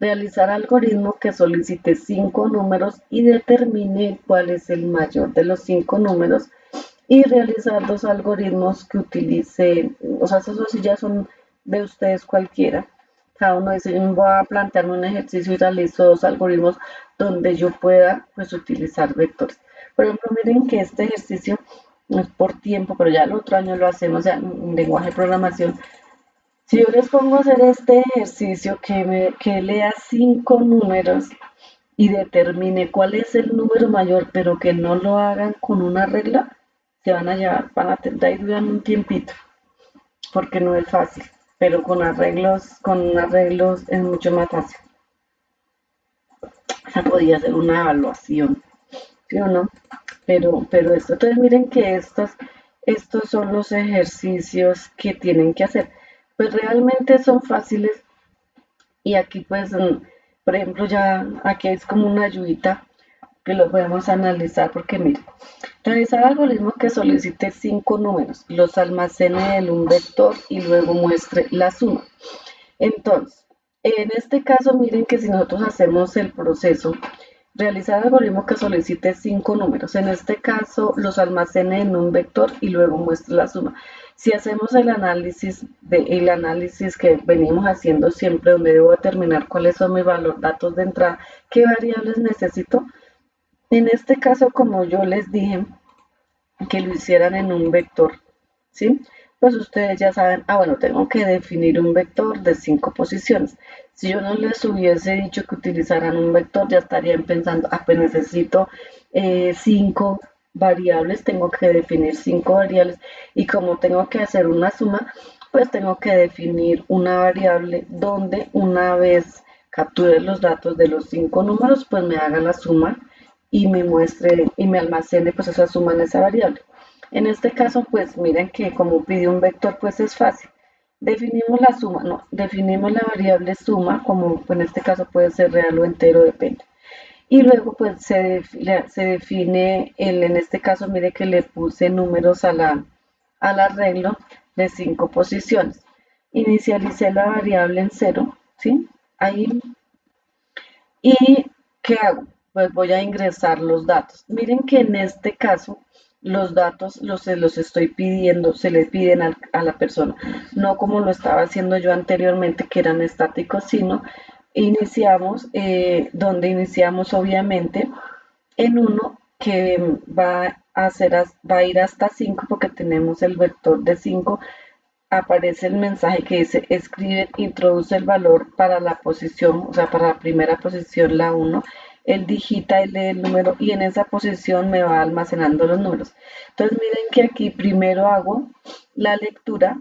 Realizar algoritmo que solicite 5 números y determine cuál es el mayor de los 5 números. Y realizar 2 algoritmos que utilicen, o sea, esos sí ya son de ustedes cualquiera. Cada uno dice, voy a plantearme un ejercicio y realizo 2 algoritmos donde yo pueda pues utilizar vectores. Por ejemplo, miren que este ejercicio no es por tiempo, pero ya el otro año lo hacemos ya en lenguaje de programación. Si yo les pongo a hacer este ejercicio que lea 5 números y determine cuál es el número mayor, pero que no lo hagan con una regla, se van a tener ahí duran un tiempito, porque no es fácil, pero con arreglos es mucho más fácil. Esa podría ser una evaluación, ¿sí o no? Pero esto, entonces miren que estos son los ejercicios que tienen que hacer. Pues realmente son fáciles y aquí pues, por ejemplo, ya aquí es como una ayudita que lo podemos analizar porque miren, Realizar algoritmo que solicite 5 números, los almacene en un vector y luego muestre la suma. Entonces, en este caso, miren que si nosotros hacemos el proceso, realizar algoritmo que solicite 5 números, en este caso los almacene en un vector y luego muestre la suma. Si hacemos el análisis que venimos haciendo siempre, donde debo determinar cuáles son mis datos de entrada, qué variables necesito, en este caso, como yo les dije, que lo hicieran en un vector, ¿sí? Pues ustedes ya saben, bueno, tengo que definir un vector de 5 posiciones. Si yo no les hubiese dicho que utilizaran un vector, ya estarían pensando, pues necesito 5 variables, tengo que definir 5 variables, y como tengo que hacer una suma, pues tengo que definir una variable donde una vez capture los datos de los 5 números, pues me haga la suma y me muestre y me almacene pues esa suma en esa variable. En este caso, pues miren que como pide un vector, pues es fácil. Definimos la suma, no, definimos la variable suma, como en este caso puede ser real o entero, depende. Y luego pues se define, en este caso, mire que le puse números al arreglo de 5 posiciones. Inicialicé la variable en 0, ¿sí? Ahí. ¿Y qué hago? Pues voy a ingresar los datos. Miren que en este caso los datos se los estoy pidiendo, se le piden a la persona, no como lo estaba haciendo yo anteriormente, que eran estáticos, sino iniciamos, donde iniciamos obviamente en uno que va a ir hasta 5 porque tenemos el vector de 5. Aparece el mensaje que dice escribe, introduce el valor para la posición, o sea, para la primera posición, la 1, él digita, él lee el número y en esa posición me va almacenando los números. Entonces miren que aquí primero hago la lectura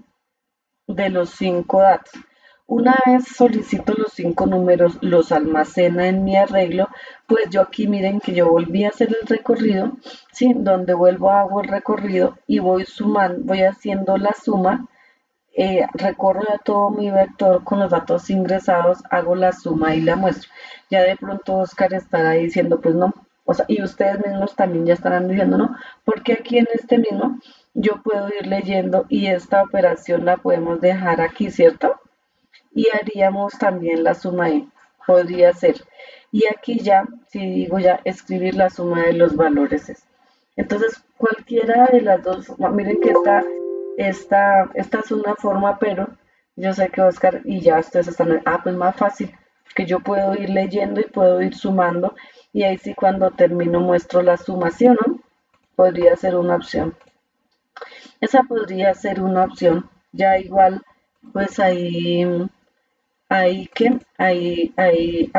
de los 5 datos. Una vez solicito los 5 números, los almacena en mi arreglo, pues yo aquí miren que yo volví a hacer el recorrido, ¿sí? Donde vuelvo, hago el recorrido y voy sumando, voy haciendo la suma. Recorro ya todo mi vector con los datos ingresados, hago la suma y la muestro. Ya de pronto Oscar estará diciendo, pues no, o sea, y ustedes mismos también ya estarán diciendo, no, porque aquí en este mismo yo puedo ir leyendo y esta operación la podemos dejar aquí, ¿cierto? Y haríamos también la suma ahí, podría ser. Y aquí ya, si digo ya, escribir la suma de los valores es. Entonces, cualquiera de las dos, miren que esta es una forma, pero yo sé que Oscar y ya ustedes están, pues más fácil, que yo puedo ir leyendo y puedo ir sumando, y ahí sí cuando termino muestro la sumación, ¿no? Podría ser una opción. Esa podría ser una opción. Ya igual, pues ahí que,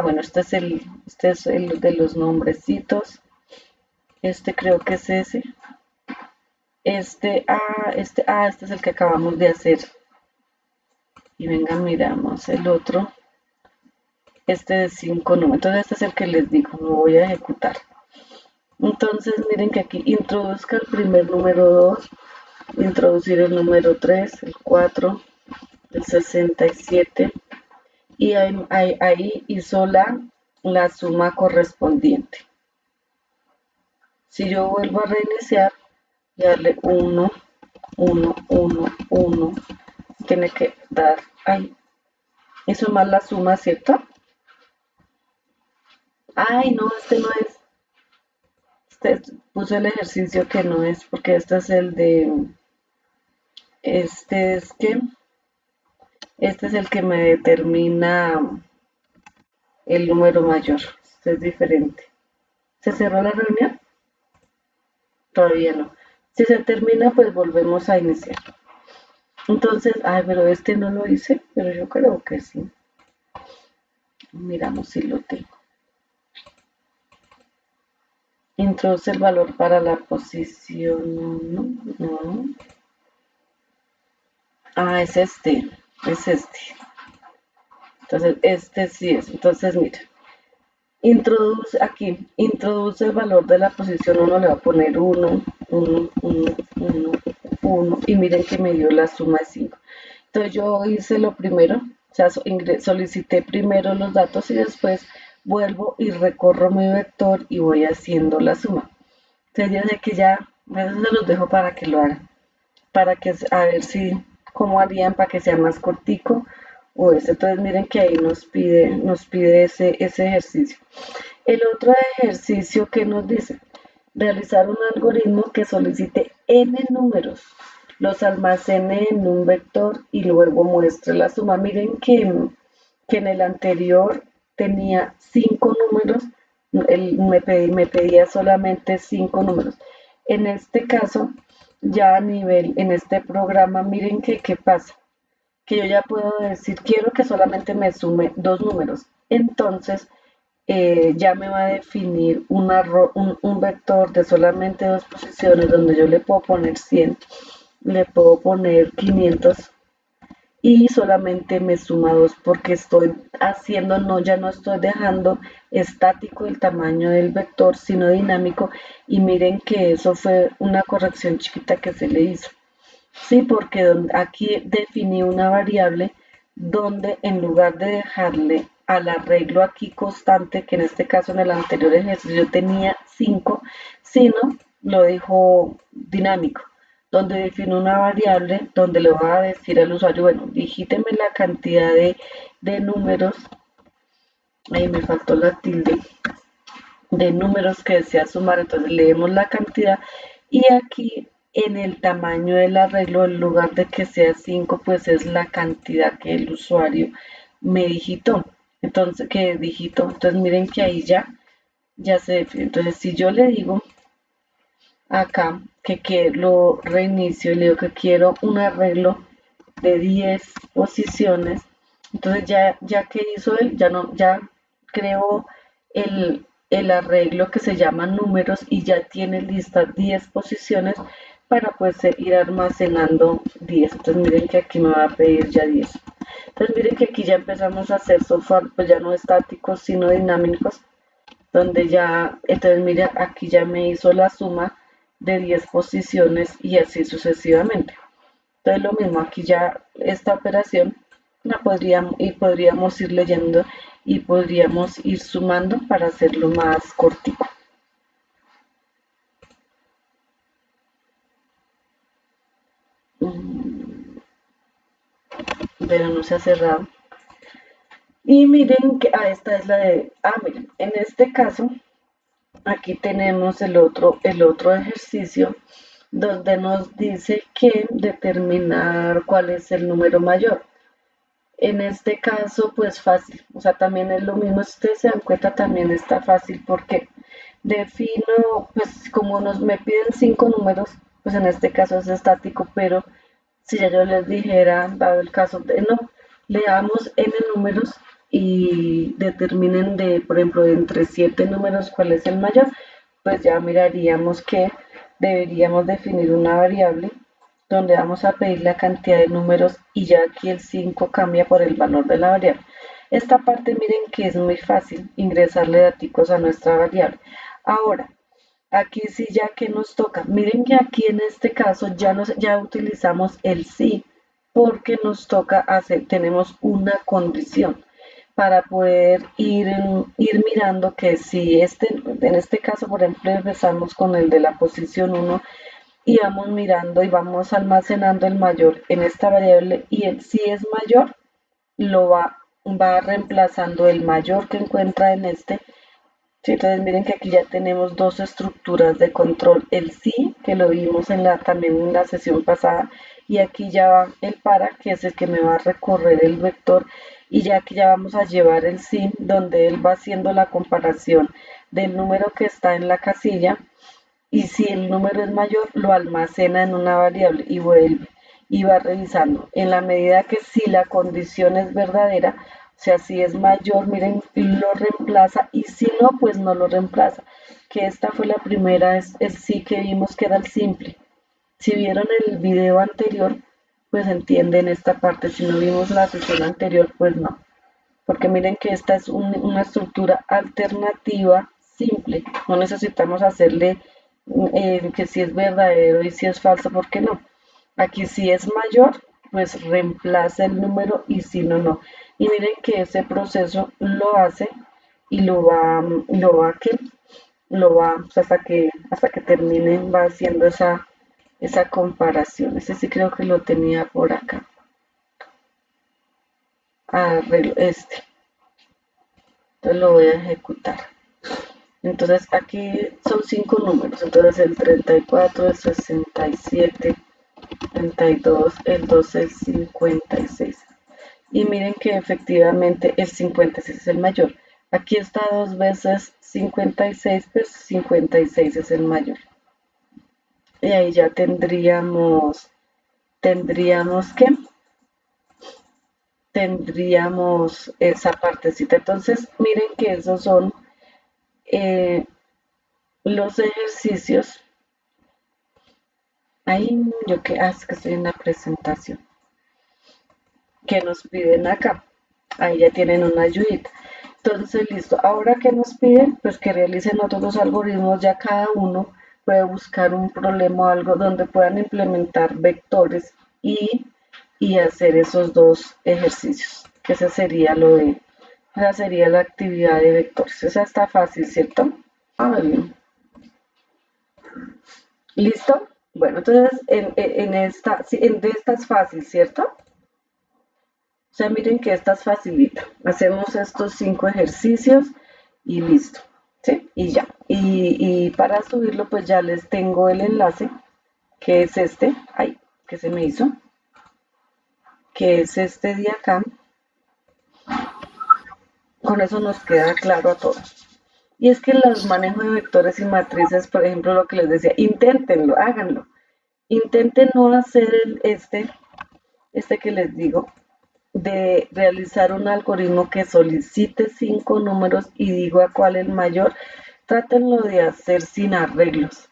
bueno, este es el de los nombrecitos. Este creo que es ese. Este es el que acabamos de hacer. Y venga, miramos el otro. Este de 5 números. Entonces este es el que les digo, lo voy a ejecutar. Entonces miren que aquí introduzca el primer número 2, introducir el número 3, el 4, el 67, y ahí hizo la suma correspondiente. Si yo vuelvo a reiniciar y darle 1, 1, 1, 1, tiene que dar ahí. Hizo mal la suma, ¿cierto? Ay, no, este no es. Puse el ejercicio que no es, porque este es el de. Este es que. Este es el que me determina el número mayor. Este es diferente. ¿Se cerró la reunión? Todavía no. Si se termina, pues volvemos a iniciar. Entonces, pero este no lo hice, pero yo creo que sí. Miramos si lo tengo. Introduce el valor para la posición. No. Es este. Es este. Entonces, este sí es. Entonces, mira. Introduce el valor de la posición 1, le va a poner 1, 1, 1, 1, 1, y miren que me dio la suma de 5. Entonces yo hice lo primero, o sea, solicité primero los datos y después vuelvo y recorro mi vector y voy haciendo la suma. Entonces yo sé que ya, eso se los dejo para que lo hagan, para que a ver si, cómo harían para que sea más cortico o ese. Entonces miren que ahí nos pide ese ejercicio. El otro ejercicio que nos dice, realizar un algoritmo que solicite n números, los almacene en un vector y luego muestre la suma. Miren que en el anterior tenía 5 números, me pedía solamente 5 números. En este caso, ya a nivel, en este programa, miren que qué pasa, que yo ya puedo decir, quiero que solamente me sume 2 números. Entonces, ya me va a definir un vector de solamente 2 posiciones donde yo le puedo poner 100, le puedo poner 500 y solamente me suma 2 porque estoy haciendo, no, ya no estoy dejando estático el tamaño del vector, sino dinámico. Y miren que eso fue una corrección chiquita que se le hizo. Sí, porque aquí definí una variable donde en lugar de dejarle al arreglo aquí constante, que en este caso en el anterior ejercicio yo tenía 5, sino lo dejo dinámico, donde defino una variable donde le voy a decir al usuario, bueno, digíteme la cantidad de números, ahí me faltó la tilde, de números que desea sumar, entonces leemos la cantidad y aquí en el tamaño del arreglo, en lugar de que sea 5, pues es la cantidad que el usuario me digitó. Entonces, que digitó. Entonces, miren que ahí ya se define. Entonces, si yo le digo acá que lo reinicio y le digo que quiero un arreglo de 10 posiciones, entonces ya que hizo él, ya creó el arreglo que se llama números y ya tiene listas 10 posiciones para pues ir almacenando 10. Entonces miren que aquí me va a pedir ya 10. Entonces miren que aquí ya empezamos a hacer software pues ya no estáticos sino dinámicos, donde ya, entonces mira, aquí ya me hizo la suma de 10 posiciones y así sucesivamente. Entonces lo mismo, aquí ya esta operación la podríamos ir leyendo y podríamos ir sumando para hacerlo más cortico. Pero no se ha cerrado. Y miren que, esta es la de, miren, en este caso, aquí tenemos el otro ejercicio donde nos dice que determinar cuál es el número mayor. En este caso, pues fácil, o sea, también es lo mismo, si ustedes se dan cuenta, también está fácil porque defino, pues como me piden 5 números, pues en este caso es estático, pero si ya yo les dijera, dado el caso de no, le damos n números y determinen por ejemplo, de entre 7 números cuál es el mayor, pues ya miraríamos que deberíamos definir una variable donde vamos a pedir la cantidad de números y ya aquí el 5 cambia por el valor de la variable. Esta parte miren que es muy fácil ingresarle datos a nuestra variable. Ahora, aquí sí ya que nos toca. Miren que aquí en este caso ya utilizamos el sí porque nos toca tenemos una condición para poder ir mirando que si en este caso, por ejemplo, empezamos con el de la posición 1 y vamos mirando y vamos almacenando el mayor en esta variable y si es mayor, lo va reemplazando el mayor que encuentra en este. Sí, entonces miren que aquí ya tenemos dos estructuras de control, el sí, que lo vimos también en la sesión pasada, y aquí ya va el para, que es el que me va a recorrer el vector, y ya aquí ya vamos a llevar el sí, donde él va haciendo la comparación del número que está en la casilla, y si el número es mayor, lo almacena en una variable y vuelve, y va revisando. En la medida que si la condición es verdadera, o sea, si es mayor, miren, lo reemplaza y si no, pues no lo reemplaza. Que esta fue la primera, es el sí que vimos que era el simple. Si vieron el video anterior, pues entienden esta parte. Si no vimos la sesión anterior, pues no. Porque miren que esta es una estructura alternativa simple. No necesitamos hacerle que si es verdadero y si es falso, ¿por qué no? Aquí si es mayor, pues reemplaza el número y si no, no. Y miren que ese proceso lo hace y lo va lo va, pues, hasta que termine, va haciendo esa comparación. Ese sí creo que lo tenía por acá. Arreglo este. Entonces lo voy a ejecutar. Entonces aquí son 5 números. Entonces el 34, el 67, 32, el 12, el 56. Y miren que efectivamente el 56 es el mayor. Aquí está 2 veces 56, pues 56 es el mayor. Y ahí ya tendríamos que tendríamos esa partecita. Entonces, miren que esos son eh, los ejercicios. Ahí yo que, es que estoy en la presentación que nos piden acá. Ahí ya tienen una ayudita. Entonces, listo. Ahora que nos piden, pues que realicen otros dos algoritmos. Ya cada uno puede buscar un problema o algo donde puedan implementar vectores y hacer esos dos ejercicios. Que ese sería esa sería la actividad de vectores. Esa está fácil, ¿cierto? Bien. ¿Listo? Bueno, entonces de esta es fácil, ¿cierto? O sea, miren que esta es facilita. Hacemos estos 5 ejercicios y listo. ¿Sí? Y ya. Y para subirlo, pues ya les tengo el enlace, que es este. Ay, que se me hizo. Que es este de acá. Con eso nos queda claro a todos. Y es que los manejos de vectores y matrices, por ejemplo, lo que les decía, inténtenlo, háganlo. Intenten no hacer este que les digo, de realizar un algoritmo que solicite 5 números y digo a cuál es el mayor. Trátenlo de hacer sin arreglos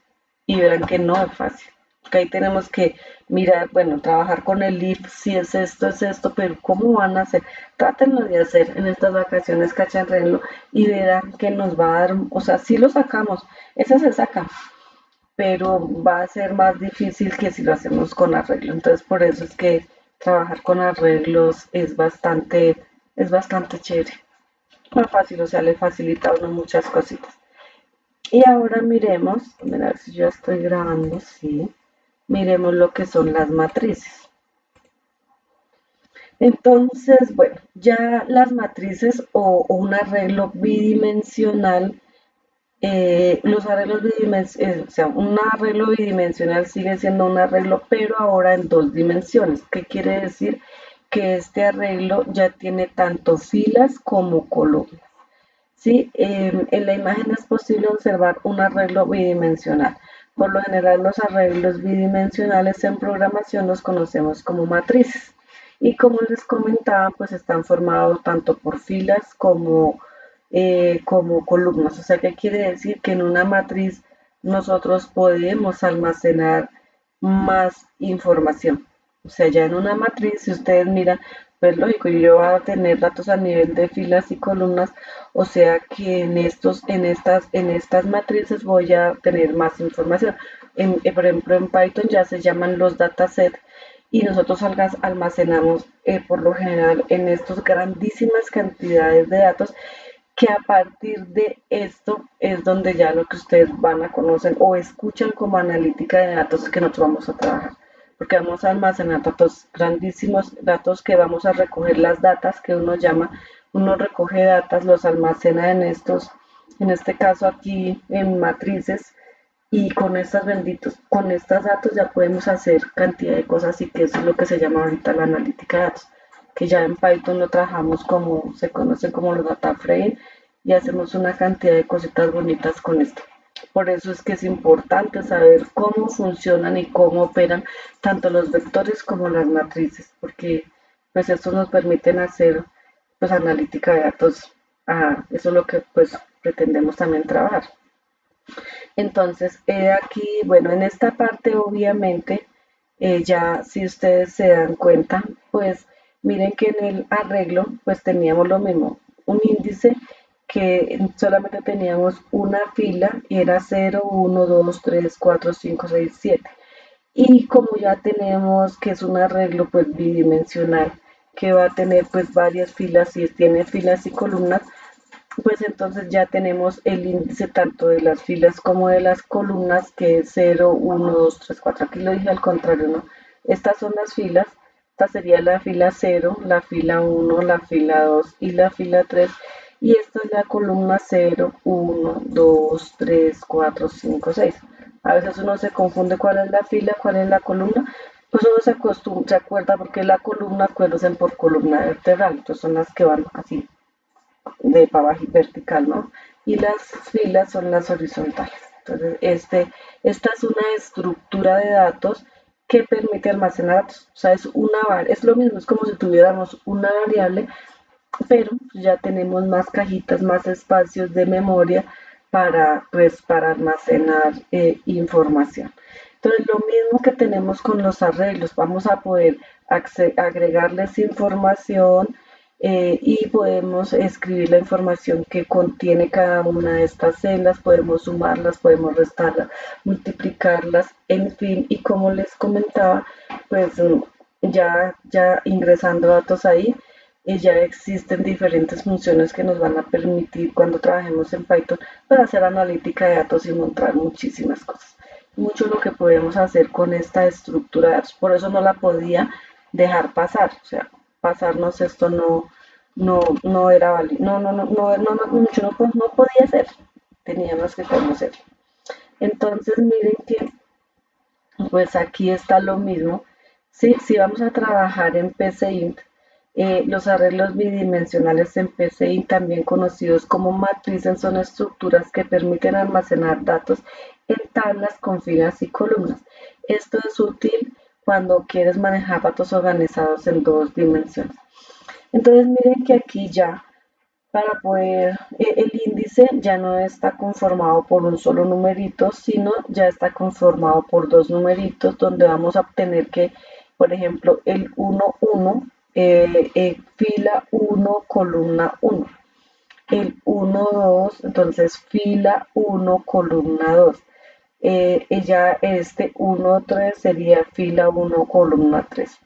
y verán que no es fácil. Porque ahí tenemos que mirar, bueno, trabajar con el if, si es esto, pero ¿cómo van a hacer? Trátenlo de hacer en estas vacaciones, cacharrenlo y verán que nos va a dar, o sea, si lo sacamos, ese se saca, pero va a ser más difícil que si lo hacemos con arreglo. Entonces, por eso es que trabajar con arreglos es bastante chévere. Más fácil, o sea, le facilita a uno muchas cositas. Y ahora miremos, a ver si yo estoy grabando, sí. Miremos lo que son las matrices. Entonces, bueno, ya las matrices o un arreglo bidimensional, los arreglos bidimensionales, o sea, un arreglo bidimensional sigue siendo un arreglo, pero ahora en 2 dimensiones. ¿Qué quiere decir? Que este arreglo ya tiene tanto filas como columnas. ¿Sí? En la imagen es posible observar un arreglo bidimensional. Por lo general, los arreglos bidimensionales en programación los conocemos como matrices. Y como les comentaba, pues están formados tanto por filas como columnas. O sea, ¿qué quiere decir? Que en una matriz nosotros podemos almacenar más información. O sea, ya en una matriz, si ustedes miran, pues lógico, yo voy a tener datos a nivel de filas y columnas, o sea que en estas matrices voy a tener más información. Por ejemplo, en Python ya se llaman los datasets y nosotros almacenamos por lo general en estos grandísimas cantidades de datos que a partir de esto es donde ya lo que ustedes van a conocer o escuchan como analítica de datos que nosotros vamos a trabajar. Porque vamos a almacenar datos grandísimos, datos que vamos a recoger las datas que uno llama, uno recoge datos, los almacena en este caso aquí en matrices, y con con estos datos ya podemos hacer cantidad de cosas y que eso es lo que se llama ahorita la analítica de datos, que ya en Python lo trabajamos como, se conocen como los data frame y hacemos una cantidad de cositas bonitas con esto. Por eso es que es importante saber cómo funcionan y cómo operan tanto los vectores como las matrices, porque pues esto nos permiten hacer pues analítica de datos. Eso es lo que pues pretendemos también trabajar. Entonces, aquí, bueno, en esta parte obviamente, ya si ustedes se dan cuenta, pues miren que en el arreglo, pues teníamos lo mismo, un índice que solamente teníamos una fila y era 0, 1, 2, 3, 4, 5, 6, 7. Y como ya tenemos que es un arreglo pues bidimensional, que va a tener pues varias filas, y tiene filas y columnas, pues entonces ya tenemos el índice tanto de las filas como de las columnas, que es 0, 1, 2, 3, 4. Aquí lo dije al contrario, ¿no? Estas son las filas. Esta sería la fila 0, la fila 1, la fila 2 y la fila 3. Y esta es la columna 0, 1, 2, 3, 4, 5, 6. A veces uno se confunde cuál es la fila, cuál es la columna. Pues uno se acuerda porque la columna, acuérdense por columna vertebral. Entonces son las que van así de para abajo vertical, ¿no? Y las filas son las horizontales. Entonces, esta es una estructura de datos que permite almacenar datos. O sea, es lo mismo, es como si tuviéramos una variable, pero ya tenemos más cajitas, más espacios de memoria para almacenar información. Entonces, lo mismo que tenemos con los arreglos, vamos a poder agregarles información y podemos escribir la información que contiene cada una de estas celdas, podemos sumarlas, podemos restarlas, multiplicarlas, en fin, y como les comentaba, pues ya ingresando datos ahí, ya existen diferentes funciones que nos van a permitir cuando trabajemos en Python para hacer analítica de datos y montar muchísimas cosas. Mucho lo que podemos hacer con esta estructura de datos. Por eso no la podía dejar pasar. O sea, pasarnos esto no era válido. No podía ser. Teníamos que conocerlo. Entonces, miren que pues aquí está lo mismo. Sí, si vamos a trabajar en PCInt, los arreglos bidimensionales en PCInt, también conocidos como matrices, son estructuras que permiten almacenar datos en tablas con filas y columnas. Esto es útil cuando quieres manejar datos organizados en 2 dimensiones. Entonces miren que aquí ya para poder, el índice ya no está conformado por un solo numerito, sino ya está conformado por 2 numeritos donde vamos a obtener que, por ejemplo, el 1, 1, fila 1, columna 1. El 1, 2, entonces fila 1, columna 2. Ya este 1, 3 sería fila 1, columna 3.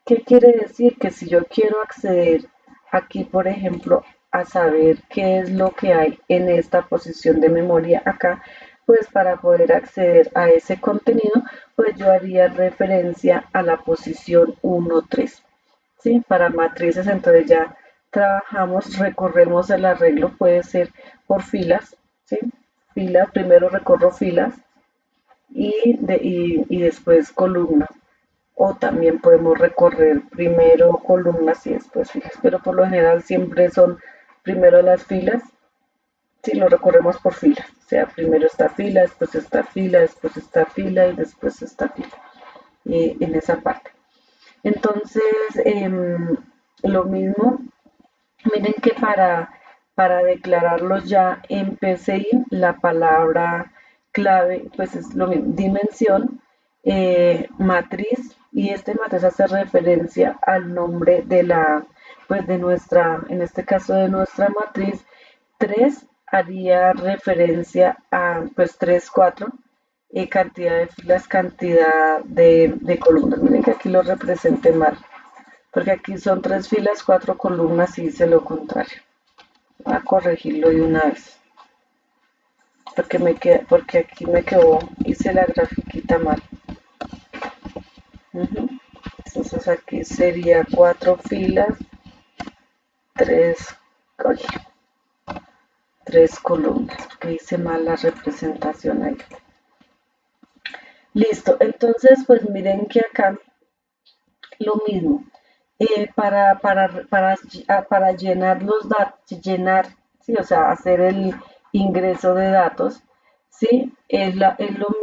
¿Qué quiere decir? Que si yo quiero acceder aquí, por ejemplo, a saber qué es lo que hay en esta posición de memoria acá, pues para poder acceder a ese contenido, pues yo haría referencia a la posición 1, 3. ¿Sí? Para matrices, entonces ya trabajamos, recorremos el arreglo, puede ser por filas, ¿sí? Filas, primero recorro filas y después columnas. O también podemos recorrer primero columnas y después filas, pero por lo general siempre son primero las filas, si lo recorremos por filas, o sea, primero esta fila, después esta fila, después esta fila y después esta fila, en esa parte. Entonces, lo mismo, miren que para declararlos ya en PCI, la palabra clave, pues es lo mismo, dimensión, matriz, y este matriz hace referencia al nombre de pues de nuestra, en este caso de nuestra matriz. 3 haría referencia a, pues 3, 4, cantidad de filas, cantidad de columnas. Miren que aquí lo representé mal, porque aquí son 3 filas, 4 columnas y hice lo contrario. Voy a corregirlo de una vez, porque aquí me quedó, hice la grafiquita mal. Entonces aquí sería 4 filas, 3, 3 columnas, porque hice mal la representación ahí. Listo, entonces pues miren que acá lo mismo. Para llenar los datos, ¿sí? O sea, hacer el ingreso de datos, ¿sí? Es lo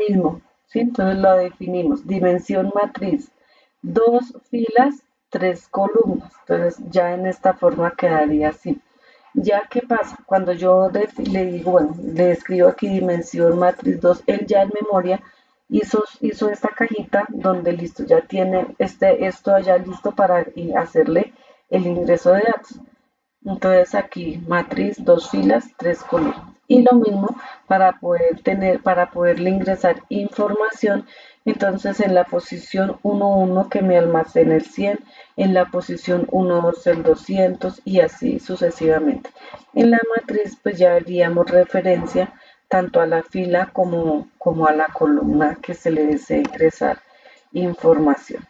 mismo, ¿sí? Entonces lo definimos. Dimensión matriz, 2 filas, 3 columnas. Entonces ya en esta forma quedaría así. Ya, ¿qué pasa? Cuando yo le digo, bueno, le escribo aquí dimensión matriz 2, él ya en memoria hizo esta cajita donde listo, ya tiene esto ya listo para hacerle el ingreso de datos. Entonces aquí matriz, 2 filas, 3 columnas. Y lo mismo para poderle ingresar información, entonces en la posición 1.1 que me almacene el 100, en la posición 1.2 el 200 y así sucesivamente. En la matriz pues ya haríamos referencia tanto a la fila como a la columna que se le desee ingresar información.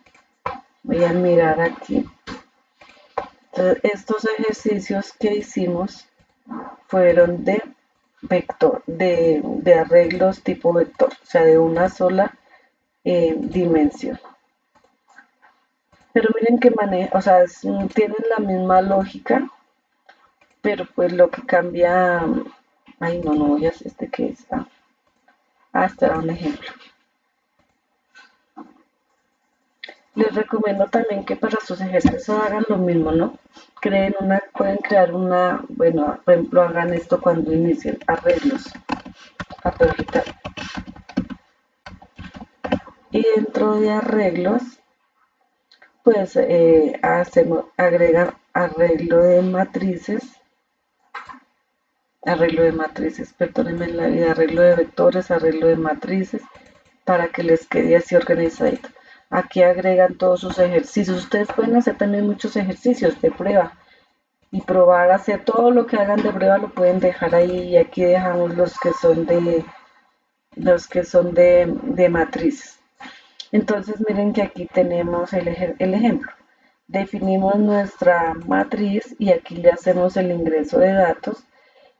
Voy a mirar aquí. Entonces, estos ejercicios que hicimos fueron de vector, de arreglos tipo vector, o sea, de una sola dimensión. Pero miren que maneja, o sea, tienen la misma lógica, pero pues lo que cambia, ay no voy a hacer este que es, este era un ejemplo. Les recomiendo también que para sus ejercicios hagan lo mismo, ¿no? Pueden crear una, bueno, por ejemplo, hagan esto cuando inicien arreglos, papel. Y dentro de arreglos, pues agregan perdónenme la vida, arreglo de vectores, arreglo de matrices, para que les quede así organizadito. Aquí agregan todos sus ejercicios. Ustedes pueden hacer también muchos ejercicios de prueba y probar a hacer todo lo que hagan de prueba, lo pueden dejar ahí, y aquí dejamos los que son de matrices. Entonces miren que aquí tenemos el ejemplo. Definimos nuestra matriz y aquí le hacemos el ingreso de datos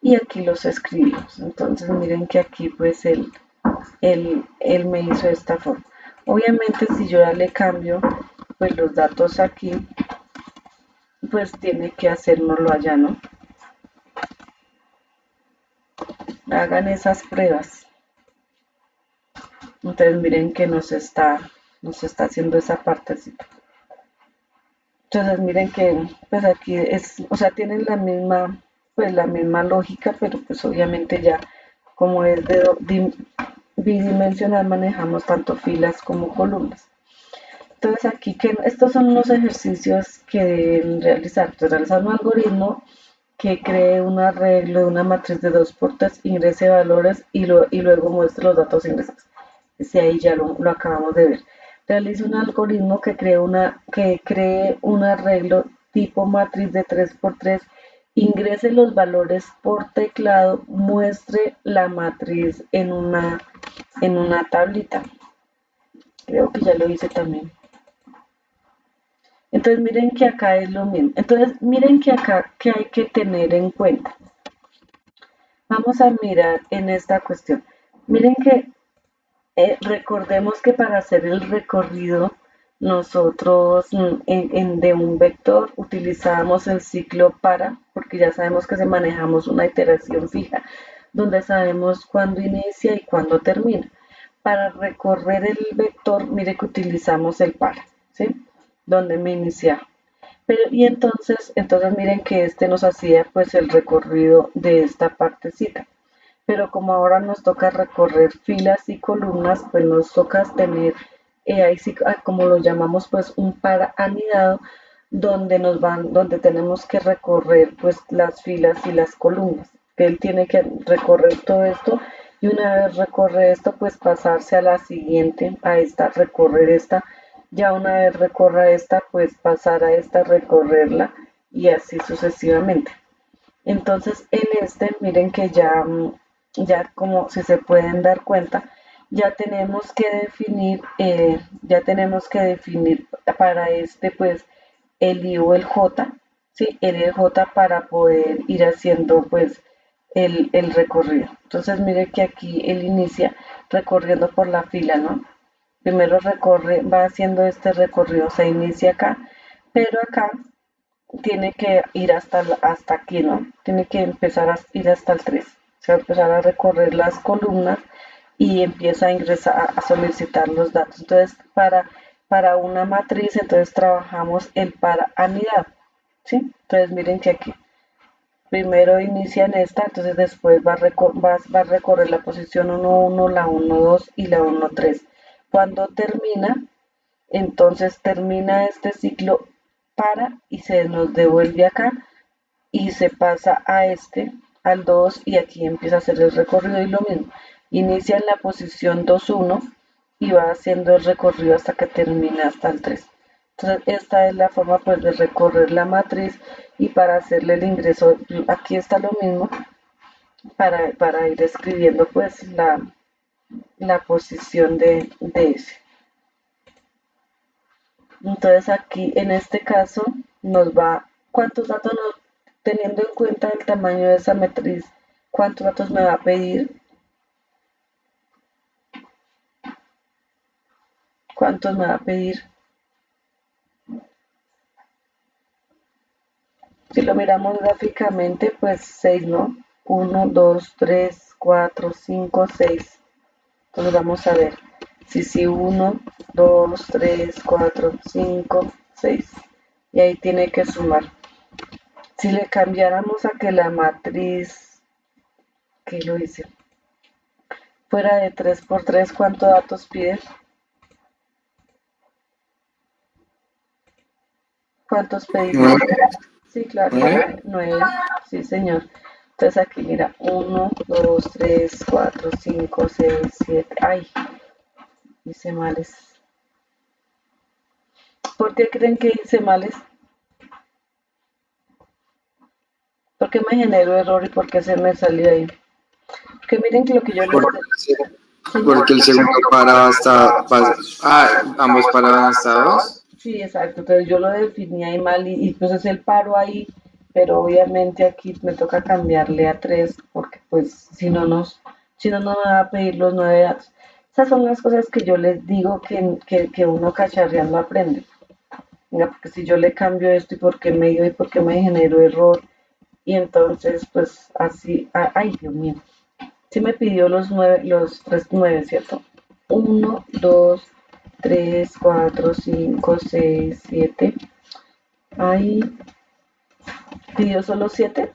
y aquí los escribimos. Entonces miren que aquí pues él me hizo de esta forma. Obviamente si yo ya le cambio pues los datos aquí, pues tiene que hacérnoslo allá, ¿no? Hagan esas pruebas. Entonces miren que nos está haciendo esa partecita. Entonces miren que pues aquí o sea, tienen la misma lógica, pero pues obviamente ya como es bidimensional manejamos tanto filas como columnas. Entonces aquí estos son los ejercicios que deben realizar. Entonces realizar un algoritmo que cree un arreglo de una matriz de 2x3, ingrese valores y luego muestre los datos ingresados. Ese ahí ya lo acabamos de ver. Realice un algoritmo que cree un arreglo tipo matriz de 3x3, ingrese los valores por teclado, muestre la matriz en una tablita. Creo que ya lo hice también. Entonces miren que acá es lo mismo. Entonces miren que acá que hay que tener en cuenta. Vamos a mirar en esta cuestión. Miren que recordemos que para hacer el recorrido nosotros de un vector utilizamos el ciclo para, porque ya sabemos que manejamos una iteración fija, donde sabemos cuándo inicia y cuándo termina. Para recorrer el vector, mire que utilizamos el para, ¿sí? Donde me iniciaba. Y entonces miren que nos hacía pues el recorrido de esta partecita. Pero como ahora nos toca recorrer filas y columnas, pues nos toca tener, ahí sí, como lo llamamos, pues un para anidado, donde tenemos que recorrer pues las filas y las columnas. Que él tiene que recorrer todo esto y una vez recorre esto, pues pasarse a la siguiente, recorrer esta. Ya una vez recorra esta, pues pasar a esta, recorrerla y así sucesivamente. Entonces en miren que ya como si se pueden dar cuenta, ya tenemos que definir para pues el I o el J, ¿sí? El I o el J para poder ir haciendo pues el recorrido. Entonces mire que aquí él inicia recorriendo por la fila, ¿no? Primero va haciendo este recorrido, se inicia acá, pero acá tiene que ir hasta aquí, ¿no? Tiene que empezar a ir hasta el 3. Se va a empezar a recorrer las columnas y empieza a ingresar, a solicitar los datos. Entonces, para una matriz, entonces trabajamos el para anidado, ¿sí? Entonces, miren que aquí primero inicia en esta, entonces después va a recorrer la posición 1.1, la 1.2 y la 1.3. Cuando termina, entonces termina este ciclo para y se nos devuelve acá y se pasa a al 2 y aquí empieza a hacer el recorrido y lo mismo. Inicia en la posición 2, 1 y va haciendo el recorrido hasta que termina hasta el 3. Entonces esta es la forma pues de recorrer la matriz y para hacerle el ingreso, aquí está lo mismo para ir escribiendo pues la posición de ese. Entonces aquí en este caso nos va, ¿cuántos datos teniendo en cuenta el tamaño de esa matriz, cuántos datos me va a pedir? ¿Cuántos me va a pedir? Si lo miramos gráficamente, pues 6, ¿no? 1, 2, 3, 4, 5, 6. Entonces vamos a ver. Si 1, 2, 3, 4, 5, 6. Y ahí tiene que sumar. Si le cambiáramos a que la matriz, que lo hice, fuera de 3 por 3, ¿cuántos datos pide? ¿Cuántos pedimos? Sí, claro, 9. Sí, señor. Entonces aquí mira, 1, 2, 3, 4, 5, 6, 7. Ay, hice males. ¿Por qué creen que hice males? ¿Por qué me generó error y por qué se me salió ahí? Porque miren que lo que yo les decía. Porque el segundo para hasta... ambos paraban hasta 2. Sí, exacto. Entonces yo lo definí ahí mal y pues es el paro ahí, pero obviamente aquí me toca cambiarle a 3 porque pues si no me va a pedir los 9 datos. Esas son las cosas que yo les digo que uno cacharreando aprende. Venga, porque si yo le cambio esto y por qué me dio y por qué me generó error y entonces pues así, ay Dios mío. Sí me pidió los 3 9, ¿cierto? 1, 2, 3, 4, 5, 6, 7. Ahí pidió solo 7.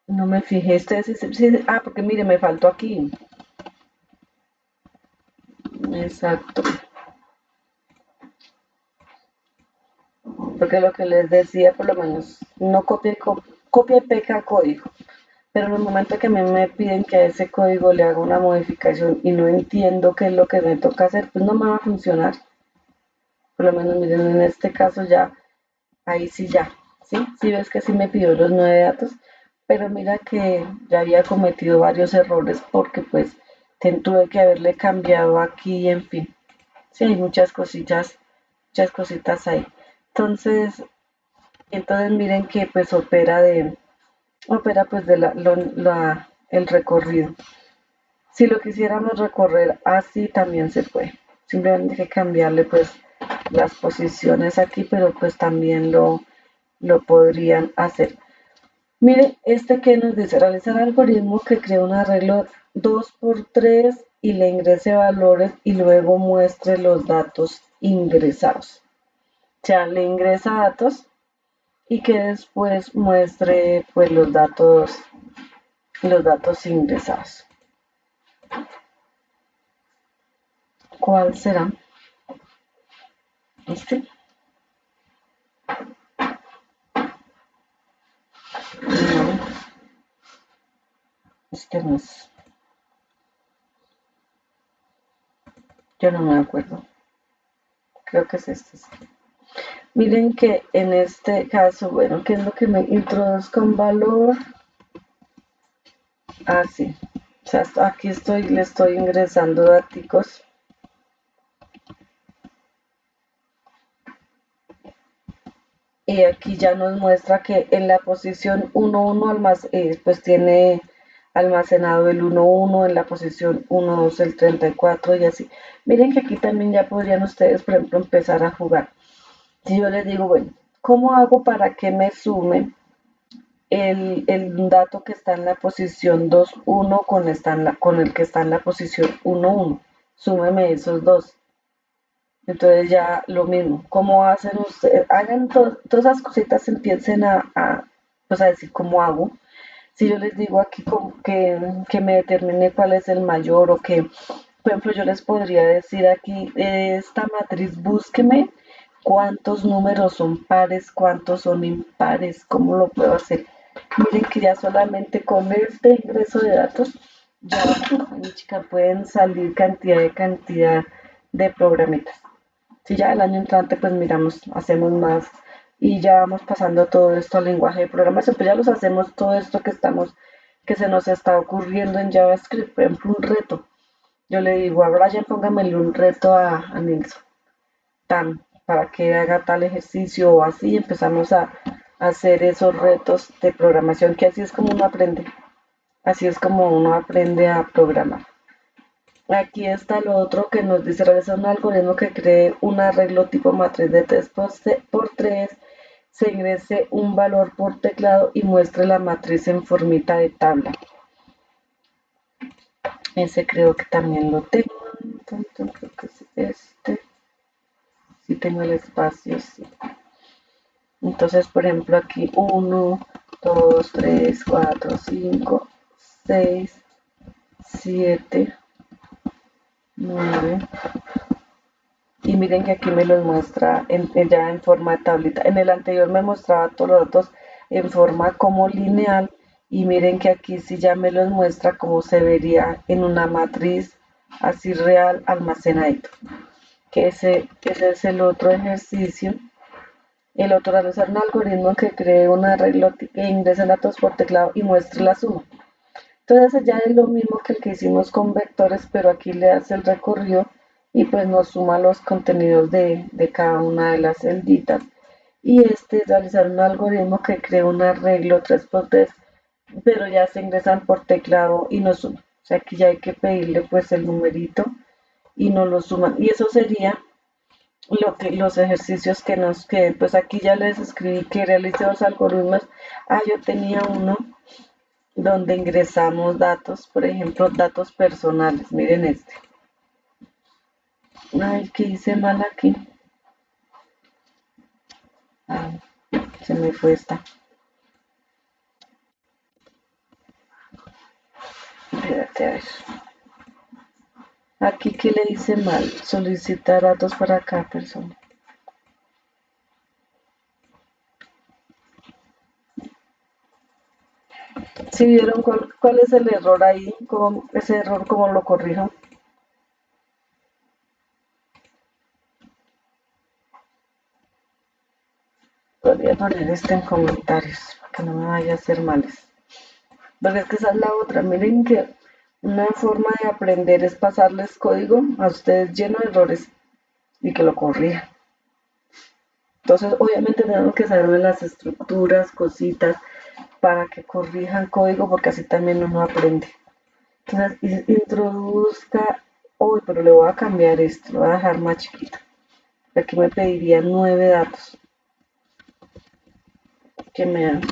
No me fijé. Porque mire, me faltó aquí. Exacto. Porque lo que les decía, por lo menos, no copia y peca código. Pero en el momento que a mí me piden que a ese código le haga una modificación y no entiendo qué es lo que me toca hacer, pues no me va a funcionar. Por lo menos, miren, en este caso ya, ahí sí ya, ¿sí? Sí ves que sí me pidió los 9 datos, pero mira que ya había cometido varios errores porque pues tuve que haberle cambiado aquí, en fin. Sí, hay muchas cositas ahí. Entonces miren que pues opera pues de el recorrido. Si lo quisiéramos recorrer así también se puede. Simplemente hay que cambiarle pues las posiciones aquí, pero pues también lo podrían hacer. Miren, este que nos dice realizar algoritmo que crea un arreglo 2 por 3 y le ingrese valores y luego muestre los datos ingresados. O sea, le ingresa datos y que después muestre pues los datos ingresados. ¿Cuál será? ¿Este? No, este no es. Yo no me acuerdo. Creo que es este. Miren que en este caso, bueno, ¿qué es lo que me introduzca un valor? Ah, sí. O sea, aquí le estoy ingresando datos. Y aquí ya nos muestra que en la posición 1, 1 pues tiene almacenado el 1, 1, en la posición 1, 2 el 34 y así. Miren que aquí también ya podrían ustedes, por ejemplo, empezar a jugar. Si yo les digo, bueno, ¿cómo hago para que me sume el dato que está en la posición 2, 1 con el que está en la posición 1, 1? Súmeme esos dos. Entonces ya lo mismo, ¿cómo hacen ustedes? Hagan todas esas cositas, empiecen pues a decir cómo hago. Si yo les digo aquí que me determine cuál es el mayor o que, por ejemplo, yo les podría decir aquí, esta matriz, búsqueme cuántos números son pares, cuántos son impares, ¿cómo lo puedo hacer? Miren que ya solamente con este ingreso de datos, ya mi chica, pueden salir cantidad de programitas. Si ya el año entrante pues miramos, hacemos más y ya vamos pasando todo esto al lenguaje de programación, pues ya los hacemos todo esto que se nos está ocurriendo en JavaScript, por ejemplo, un reto. Yo le digo a Brian, póngamele un reto a Nilsson, para que haga tal ejercicio o así, empezamos a hacer esos retos de programación, que así es como uno aprende, así es como uno aprende a programar. Aquí está lo otro que nos dice realizar un algoritmo que cree un arreglo tipo matriz de 3 por 3, se ingrese un valor por teclado y muestre la matriz en formita de tabla. Ese creo que también lo tengo. Entonces, creo que es este. Sí tengo el espacio, sí. Entonces, por ejemplo, aquí 1, 2, 3, 4, 5, 6, 7, 9. Y miren que aquí me los muestra ya en forma de tablita. En el anterior me mostraba todos los datos en forma como lineal. Y miren que aquí sí ya me los muestra como se vería en una matriz así real almacenadito. Que ese es el otro ejercicio. El otro, realizar un algoritmo que cree un arreglo que ingrese datos por teclado y muestre la suma. Entonces ya es lo mismo que el que hicimos con vectores, pero aquí le hace el recorrido y pues nos suma los contenidos de cada una de las celditas. Y este es realizar un algoritmo que cree un arreglo 3x3, pero ya se ingresan por teclado y nos suma. O sea, aquí ya hay que pedirle pues el numerito y nos lo suman. Y eso sería los ejercicios que pues aquí ya les escribí que realice los algoritmos. Yo tenía uno donde ingresamos datos, por ejemplo, datos personales. Miren este. Ay, ¿qué hice mal aquí? Se me fue esta. Espérate, a ver. Aquí, ¿qué le hice mal? Solicitar datos para cada persona. ¿Sí vieron cuál es el error ahí? Ese error, ¿cómo lo corrijo? Podría poner esto en comentarios para que no me vaya a hacer males. Porque es que esa es la otra. Miren que una forma de aprender es pasarles código a ustedes lleno de errores y que lo corrijan. Entonces, obviamente tenemos que saber las estructuras, cositas, para que corrijan código, porque así también uno aprende. Entonces, introduzca, uy, pero le voy a cambiar esto, lo voy a dejar más chiquito. Aquí me pediría 9 datos,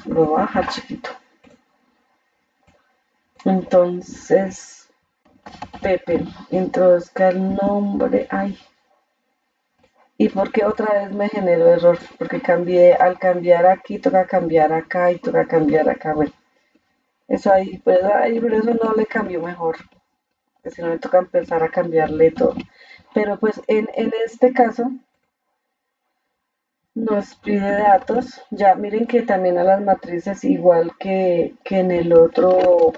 lo voy a dejar chiquito. Entonces, Pepe, introduzca el nombre, ¿y por qué otra vez me generó error? Porque al cambiar aquí, toca cambiar acá y toca cambiar acá, bueno. Eso ahí, pues, pero eso no le cambió mejor, que si no me toca empezar a cambiarle todo. Pero pues en este caso nos pide datos. Ya miren que también a las matrices, igual que en el otro,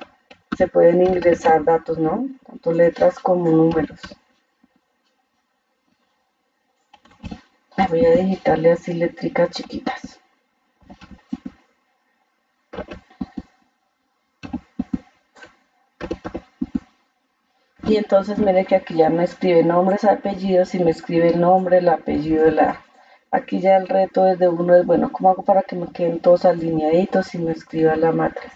se pueden ingresar datos, ¿no? Tanto letras como números. Voy a digitarle así letricas chiquitas. Y entonces mire que aquí ya me escribe nombres, apellidos, y me escribe el nombre, el apellido, aquí ya el reto desde uno es, bueno, ¿cómo hago para que me queden todos alineaditos y me escriba la matriz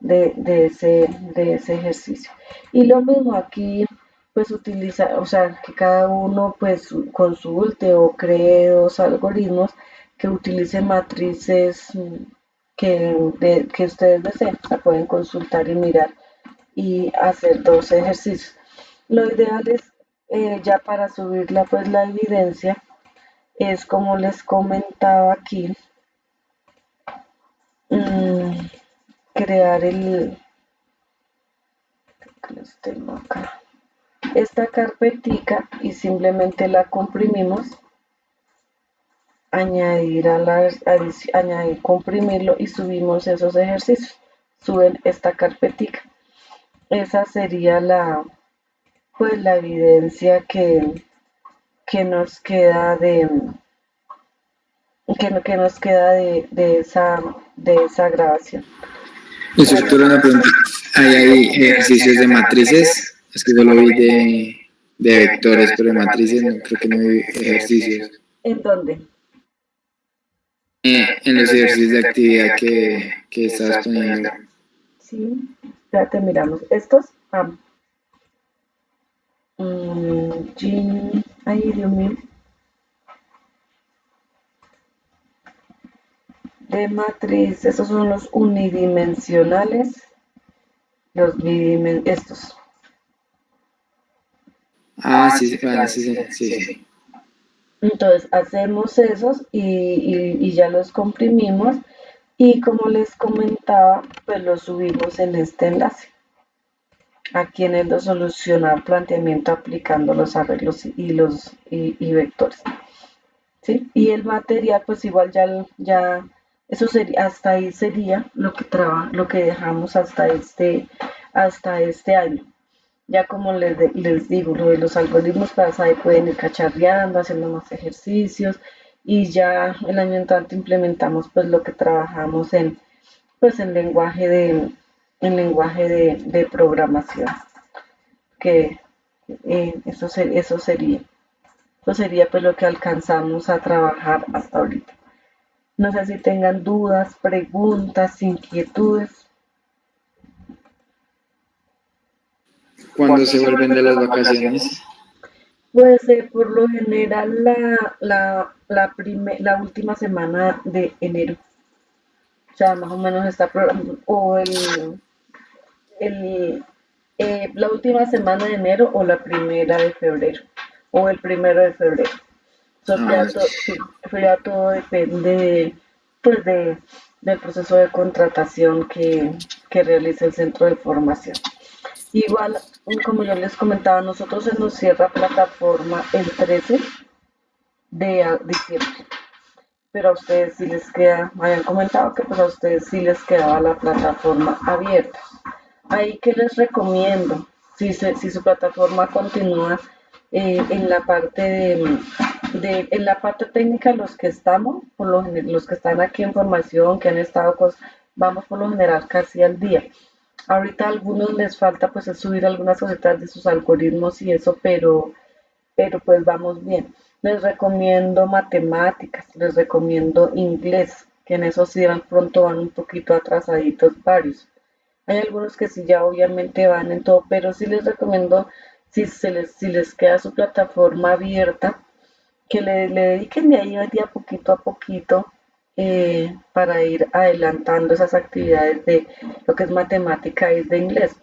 de ese ejercicio? Y lo mismo aquí, pues utiliza, o sea, que cada uno pues consulte o cree dos algoritmos que utilicen matrices que ustedes deseen, o sea, pueden consultar y mirar y hacer 2 ejercicios. Lo ideal es, ya para subir pues, la evidencia, es como les comentaba aquí, crear los tengo acá, esta carpetica y simplemente la comprimimos añadir añadir, comprimirlo y subimos esos ejercicios. Suben esta carpetica. Esa sería pues la evidencia que nos queda que nos queda de esa grabación. Estructura una pregunta. Hay ejercicios de matrices. Es que solo vi de vectores, pero de matrices no creo que no hay ejercicios. ¿En dónde? En los ejercicios de actividad que estabas poniendo. Sí, espérate, miramos. Estos, ay, Dios mío. De matriz, estos son los unidimensionales, estos. Sí, vale, sí. Entonces hacemos esos y ya los comprimimos y como les comentaba, pues los subimos en este enlace. Aquí en el de solucionar planteamiento aplicando los arreglos y vectores. ¿Sí? Y el material, pues igual ya eso sería, hasta ahí sería lo que dejamos hasta este año. Ya como les digo, lo de los algoritmos, pues ahí pueden ir cacharreando, haciendo más ejercicios y ya el año entrante implementamos pues lo que trabajamos pues en lenguaje de programación, que eso sería. Eso sería pues lo que alcanzamos a trabajar hasta ahorita. No sé si tengan dudas, preguntas, inquietudes. ¿Cuándo se vuelven de las vacaciones? Pues por lo general la última semana de enero. O sea, más o menos está programado. O la última semana de enero o la primera de febrero. O el primero de febrero. Eso ya todo depende pues del proceso de contratación que realiza el centro de formación. Igual, como yo les comentaba, nosotros se nos cierra plataforma el 13 de diciembre, pero a ustedes sí les queda, me habían comentado que pues a ustedes sí les quedaba la plataforma abierta. Ahí que les recomiendo, si su plataforma continúa en la parte en la parte técnica, los que estamos, los que están aquí en formación, que han estado, pues vamos por lo general casi al día. Ahorita a algunos les falta pues subir algunas cositas de sus algoritmos y eso, pero pues vamos bien. Les recomiendo matemáticas, les recomiendo inglés, que en eso sí pronto van un poquito atrasaditos varios. Hay algunos que sí ya obviamente van en todo, pero sí les recomiendo, si les queda su plataforma abierta, que le dediquen de ahí a poquito a poquito para ir adelantando esas actividades de lo que es matemática y de inglés.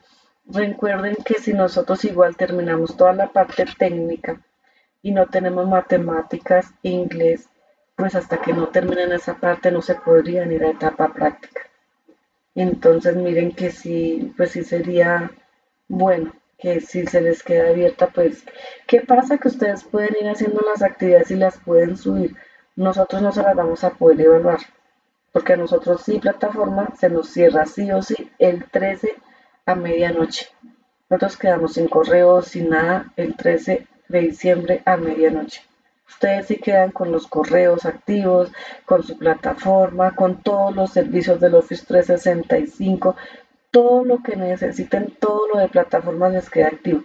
Recuerden que si nosotros igual terminamos toda la parte técnica y no tenemos matemáticas e inglés, pues hasta que no terminen esa parte no se podrían ir a etapa práctica. Entonces miren que sí, pues sí sería bueno que si se les queda abierta, pues, ¿qué pasa? Que ustedes pueden ir haciendo las actividades y las pueden subir. Nosotros no se las vamos a poder evaluar, porque a nosotros sí plataforma se nos cierra sí o sí el 13 a medianoche. Nosotros quedamos sin correo, sin nada, el 13 de diciembre a medianoche. Ustedes sí quedan con los correos activos, con su plataforma, con todos los servicios del Office 365, todo lo que necesiten, todo lo de plataformas les queda activo.